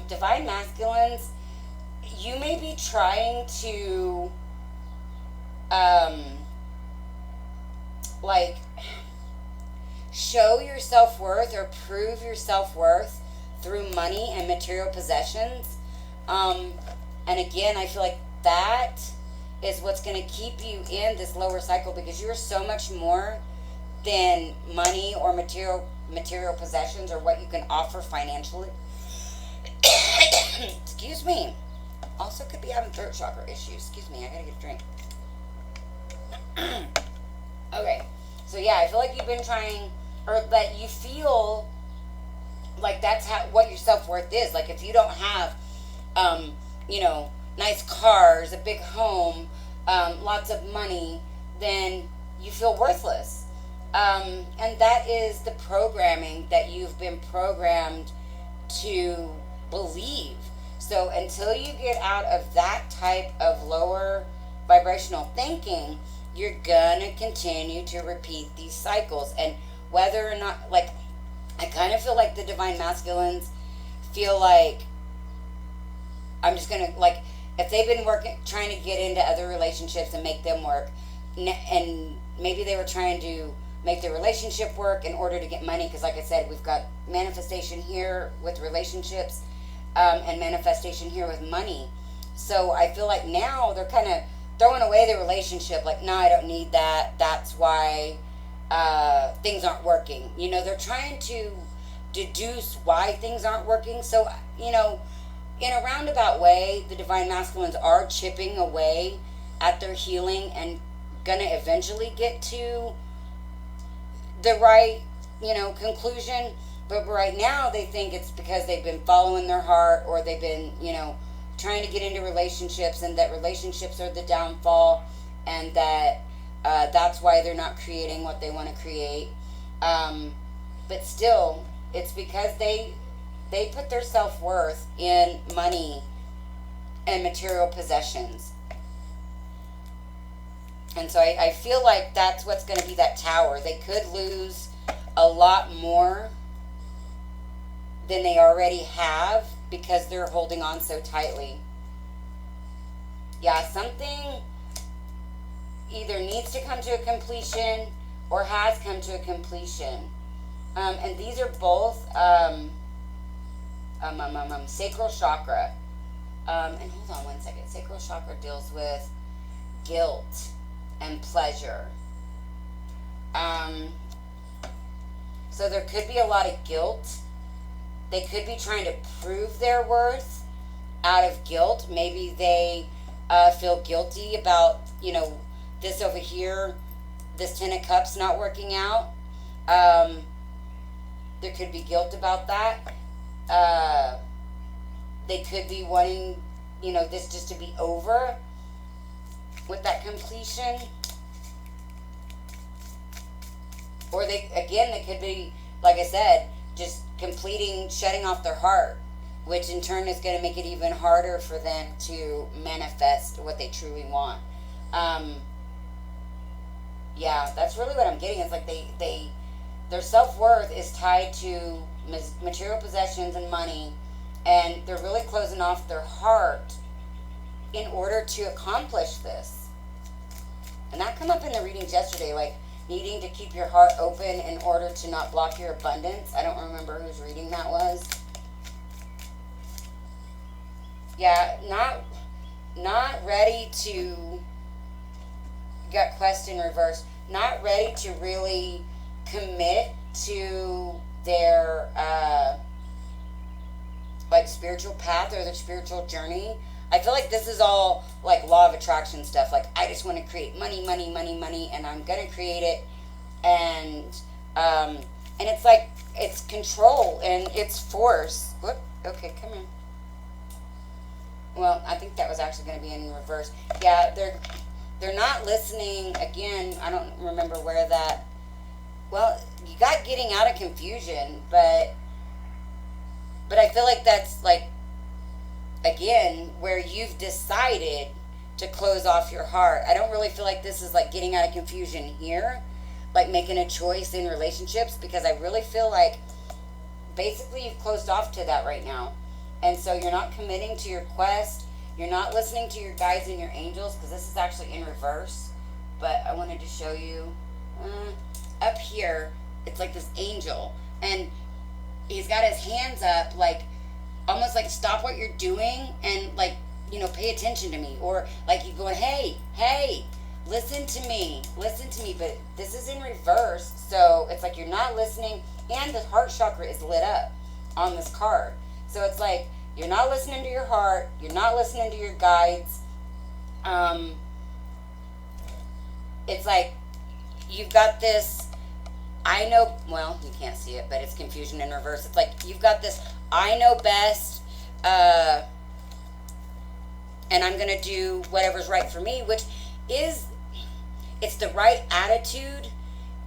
Divine masculines, you may be trying to like show your self-worth or prove your self-worth through money and material possessions. And again, I feel like that is what's going to keep you in this lower cycle, because you're so much more than money or material possessions or what you can offer financially. Excuse me. Also could be having throat chakra issues. Excuse me, I gotta get a drink. Okay, so yeah, I feel like you've been trying, or that you feel like that's what your self-worth is. Like if you don't have, you know, nice cars, a big home, lots of money, then you feel worthless. And that is the programming that you've been programmed to believe. So until you get out of that type of lower vibrational thinking, you're gonna continue to repeat these cycles. And whether or not, like, I kind of feel like the divine masculines feel like, I'm just gonna, like, if they've been trying to get into other relationships and make them work, and maybe they were trying to make the relationship work in order to get money, because like I said, we've got manifestation here with relationships, and manifestation here with money. So I feel like now they're kind of throwing away the relationship, like, no, I don't need that, that's why things aren't working. You know, they're trying to deduce why things aren't working. So, you know, in a roundabout way, the divine masculines are chipping away at their healing and gonna eventually get to the right, you know, conclusion. But right now, they think it's because they've been following their heart, or they've been, trying to get into relationships, and that relationships are the downfall, and that that's why they're not creating what they want to create. But still, it's because they put their self-worth in money and material possessions. And so I feel like that's what's going to be that tower. They could lose a lot more than they already have because they're holding on so tightly. Yeah, something either needs to come to a completion or has come to a completion. And these are both sacral chakra. And hold on one second. Sacral chakra deals with guilt and pleasure. So there could be a lot of guilt. They could be trying to prove their worth out of guilt. Maybe they feel guilty about, this over here, this Ten of Cups not working out. There could be guilt about that. They could be wanting, this just to be over with that completion. Or they could be, like I said, just shutting off their heart, which in turn is going to make it even harder for them to manifest what they truly want. Yeah, that's really what I'm getting. It's like their self-worth is tied to material possessions and money, and they're really closing off their heart in order to accomplish this. And that came up in the readings yesterday, like needing to keep your heart open in order to not block your abundance. I don't remember whose reading that was. Yeah, not ready to, got quest in reverse, not ready to really commit to their spiritual path or their spiritual journey. I feel like this is all like law of attraction stuff. Like, I just want to create money, and I'm gonna create it, and it's like it's control and it's force. Whoop. Okay, come here. Well, I think that was actually going to be in reverse. Yeah, they're not listening. Again, I don't remember where that. Well, you got getting out of confusion, but I feel like that's like, again, where you've decided to close off your heart. I don't really feel like this is like getting out of confusion here, like making a choice in relationships, because I really feel like basically you've closed off to that right now. And so you're not committing to your quest. You're not listening to your guides and your angels, because this is actually in reverse. But I wanted to show you up here. It's like this angel, and he's got his hands up, like almost like stop what you're doing and like, pay attention to me, or like you going, hey, listen to me. But this is in reverse, so it's like you're not listening, and the heart chakra is lit up on this card. So it's like you're not listening to your heart, you're not listening to your guides. It's like you've got this, I know, well, you can't see it, but it's confusion in reverse. It's like you've got this, I know best, and I'm going to do whatever's right for me, which is, it's the right attitude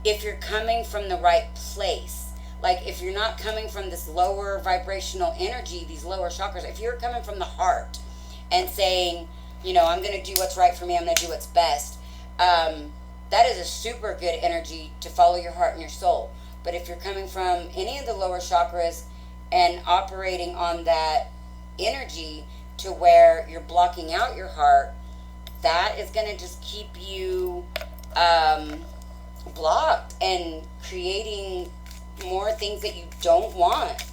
if you're coming from the right place. Like, if you're not coming from this lower vibrational energy, these lower chakras, if you're coming from the heart and saying, I'm going to do what's right for me, I'm going to do what's best, that is a super good energy to follow your heart and your soul. But if you're coming from any of the lower chakras and operating on that energy to where you're blocking out your heart, that is going to just keep you blocked and creating more things that you don't want.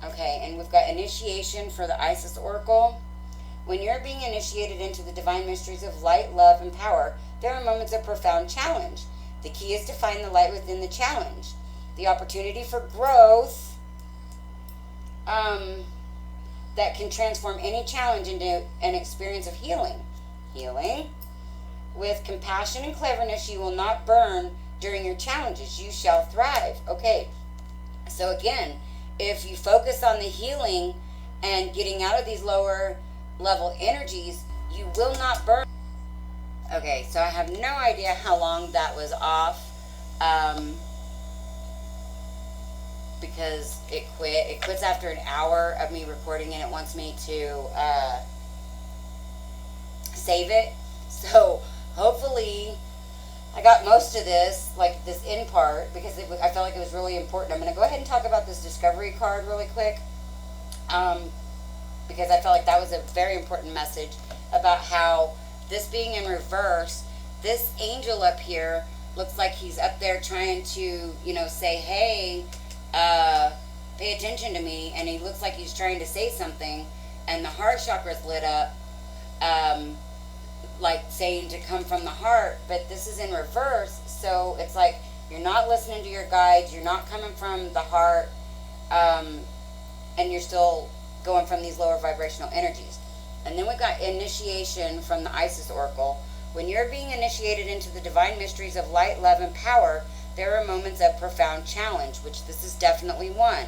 Okay, and we've got initiation for the Isis Oracle. When you're being initiated into the divine mysteries of light, love, and power, there are moments of profound challenge. The key is to find the light within the challenge. The opportunity for growth that can transform any challenge into an experience of healing. Healing. With compassion and cleverness, you will not burn during your challenges. You shall thrive. Okay, So again, if you focus on the healing and getting out of these lower level energies, you will not burn. Okay, so I have no idea how long that was off, because it quit. It quits after an hour of me recording, and it wants me to save it. So hopefully I got most of this, like this in part, because I felt like it was really important. I'm going to go ahead and talk about this discovery card really quick, because I felt like that was a very important message about how this being in reverse, this angel up here looks like he's up there trying to, say, hey, pay attention to me, and he looks like he's trying to say something, and the heart chakra's lit up, like saying to come from the heart, but this is in reverse, so it's like you're not listening to your guides, you're not coming from the heart, and you're still going from these lower vibrational energies. And then we've got initiation from the Isis Oracle. When you're being initiated into the divine mysteries of light, love, and power, there are moments of profound challenge, which this is definitely one.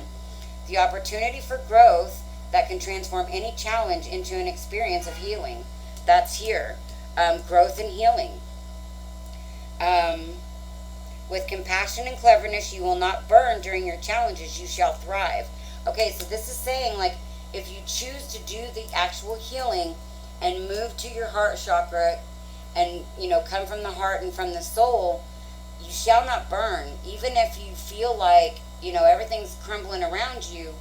The opportunity for growth that can transform any challenge into an experience of healing. That's here. Growth and healing. With compassion and cleverness, you will not burn during your challenges. You shall thrive. Okay, so this is saying, like, if you choose to do the actual healing and move to your heart chakra and, come from the heart and from the soul, you shall not burn. Even if you feel like, everything's crumbling around you,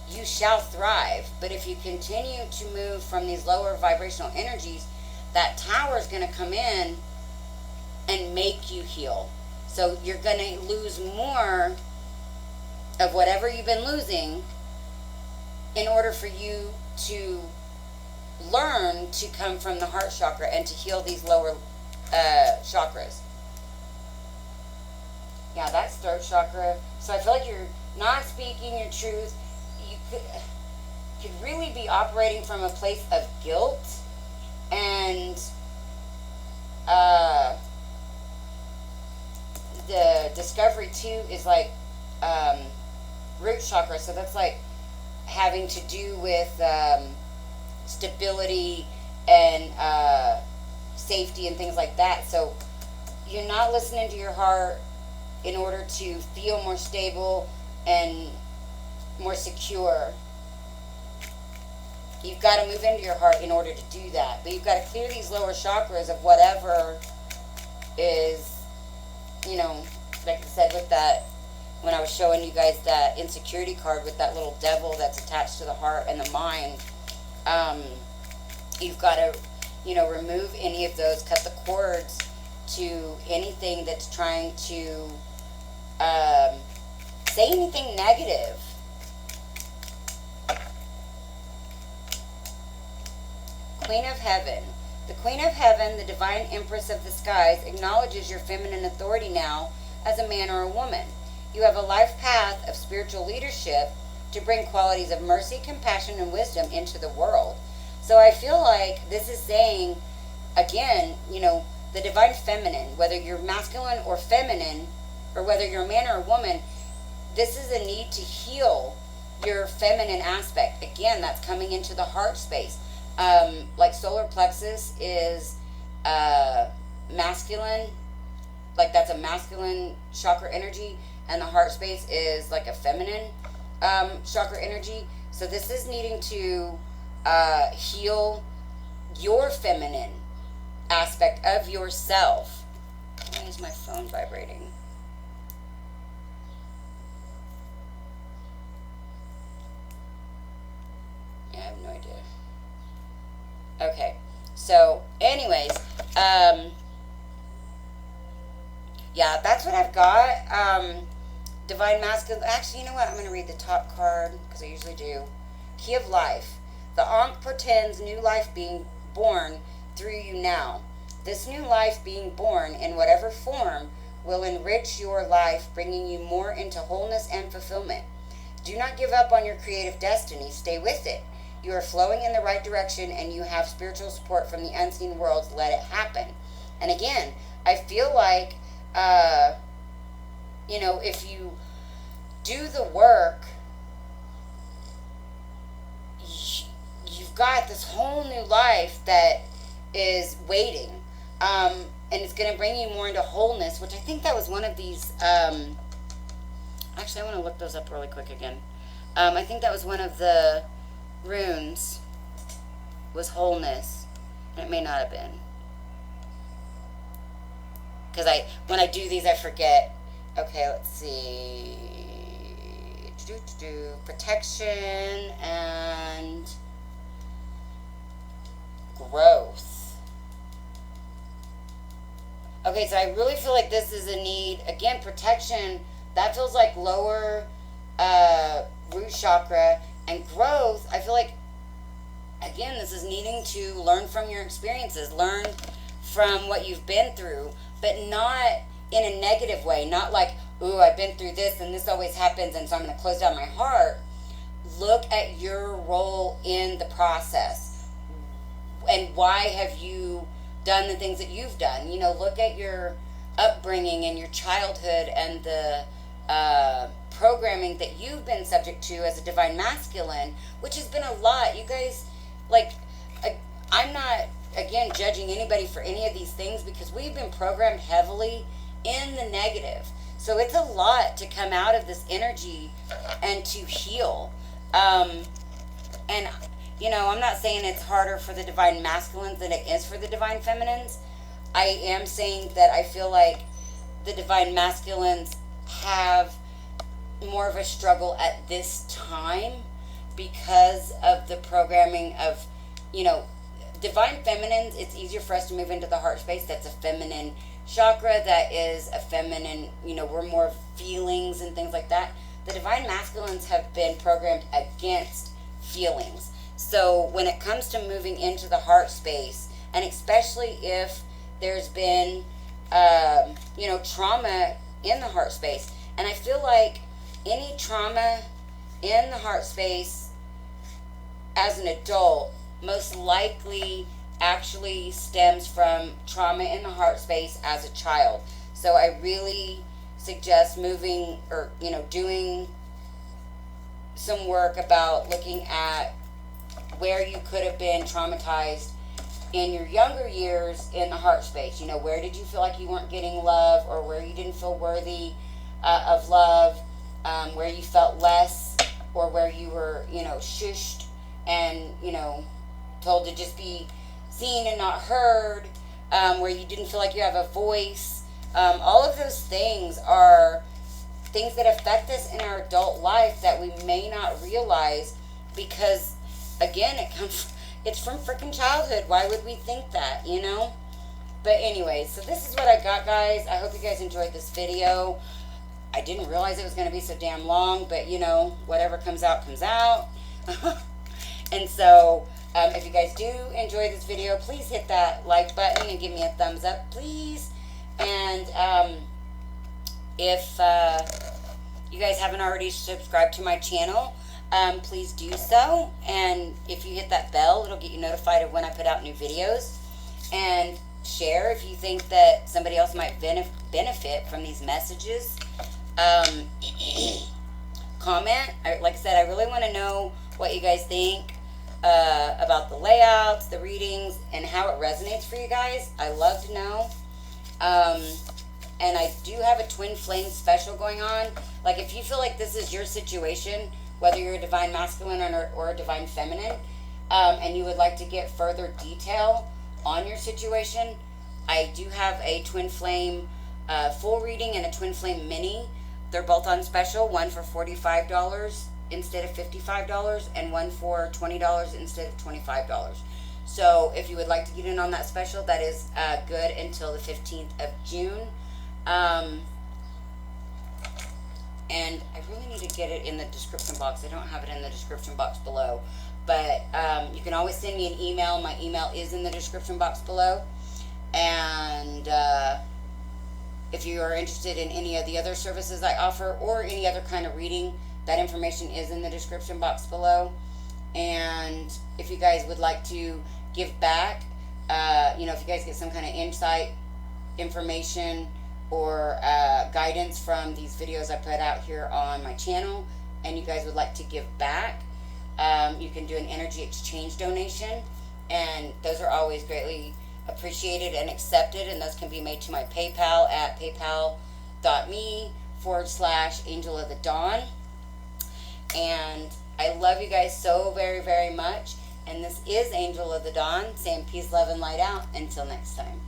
you shall thrive. But if you continue to move from these lower vibrational energies, that tower is going to come in and make you heal. So you're going to lose more of whatever you've been losing in order for you to learn to come from the heart chakra and to heal these lower chakras. Yeah, that's throat chakra. So I feel like you're not speaking your truth. You could really be operating from a place of guilt, and the discovery too is like root chakra. So that's like having to do with stability and safety and things like that. So you're not listening to your heart in order to feel more stable and more secure. You've got to move into your heart in order to do that. But you've got to clear these lower chakras of whatever is, like I said with that, when I was showing you guys that insecurity card with that little devil that's attached to the heart and the mind. You've got to, remove any of those, cut the cords to anything that's trying to say anything negative. Queen of Heaven. The Queen of Heaven, the divine empress of the skies, acknowledges your feminine authority now as a man or a woman. You have a life path of spiritual leadership to bring qualities of mercy, compassion, and wisdom into the world. So I feel like this is saying, again, the divine feminine, whether you're masculine or feminine, or whether you're a man or a woman, this is a need to heal your feminine aspect. Again, that's coming into the heart space. Like solar plexus is masculine, like that's a masculine chakra energy, and the heart space is like a feminine chakra energy. So this is needing to heal your feminine aspect of yourself. Why is my phone vibrating? Yeah, I have no idea. Okay, so anyways, yeah, that's what I've got. Divine Masculine. Actually, you know what? I'm going to read the top card, because I usually do. Key of Life. The Ankh portends new life being born through you now. This new life being born, in whatever form, will enrich your life, bringing you more into wholeness and fulfillment. Do not give up on your creative destiny. Stay with it. You are flowing in the right direction, and you have spiritual support from the unseen worlds. Let it happen. And again, I feel like, if you do the work, you've got this whole new life that is waiting. And it's going to bring you more into wholeness, which I think that was one of these. Actually, I want to look those up really quick again. I think that was one of the runes, was wholeness. And it may not have been. Because when I do these, I forget. Okay, let's see. Protection and growth. Okay, so I really feel like this is a need. Again, protection, that feels like lower root chakra. And growth, I feel like, again, this is needing to learn from your experiences, learn from what you've been through, but not in a negative way. Not like, ooh, I've been through this and this always happens and so I'm going to close down my heart. Look at your role in the process. And why have you done the things that you've done? You know, look at your upbringing and your childhood and the programming that you've been subject to as a divine masculine, which has been a lot. You guys, like, I'm not, again, judging anybody for any of these things because we've been programmed heavily in the negative. So it's a lot to come out of this energy and to heal. And, you know, I'm not saying it's harder for the divine masculines than it is for the divine feminines. I am saying that I feel like the divine masculines have more of a struggle at this time because of the programming of, you know, divine feminines. It's easier for us to move into the heart space. That's a feminine chakra. That is a feminine, you know, we're more feelings and things like that. The divine masculines have been programmed against feelings. So when it comes to moving into the heart space, and especially if there's been, you know, trauma in the heart space, and I feel like any trauma in the heart space as an adult most likely actually stems from trauma in the heart space as a child. So I really suggest moving, or, you know, doing some work about looking at where you could have been traumatized in your younger years in the heart space. You know, where did you feel like you weren't getting love, or where you didn't feel worthy of love, where you felt less, or where you were, you know, shushed and, you know, told to just be seen and not heard, where you didn't feel like you have a voice. All of those things are things that affect us in our adult life that we may not realize because, again, it's from freaking childhood. Why would we think that, you know? But anyway, so this is what I got, guys. I hope you guys enjoyed this video. I didn't realize it was going to be so damn long, but, you know, whatever comes out, comes out. And so, if you guys do enjoy this video, please hit that like button and give me a thumbs up, please. And if you guys haven't already subscribed to my channel, please do so. And if you hit that bell, it'll get you notified of when I put out new videos. And share if you think that somebody else might benefit from these messages. Comment. Like I said, I really want to know what you guys think about the layouts, the readings, and how it resonates for you guys. I love to know. And I do have a Twinflame special going on. Like, if you feel like this is your situation, whether you're a divine masculine or a divine feminine, and you would like to get further detail on your situation, I do have a Twinflame full reading and a Twinflame mini. They're both on special, one for $45 instead of $55, and one for $20 instead of $25. So if you would like to get in on that special, that is good until the 15th of June. And I really need to get it in the description box. I don't have it in the description box below. But you can always send me an email. My email is in the description box below. And if you are interested in any of the other services I offer or any other kind of reading, that information is in the description box below. And if you guys would like to give back, you know, if you guys get some kind of insight information or guidance from these videos I put out here on my channel, and you guys would like to give back, you can do an energy exchange donation, and those are always greatly appreciated and accepted, and those can be made to my PayPal at paypal.me/Angel of the Dawn. And I love you guys so very, very much. And this is Angel of the Dawn saying peace, love, and light out. Until next time.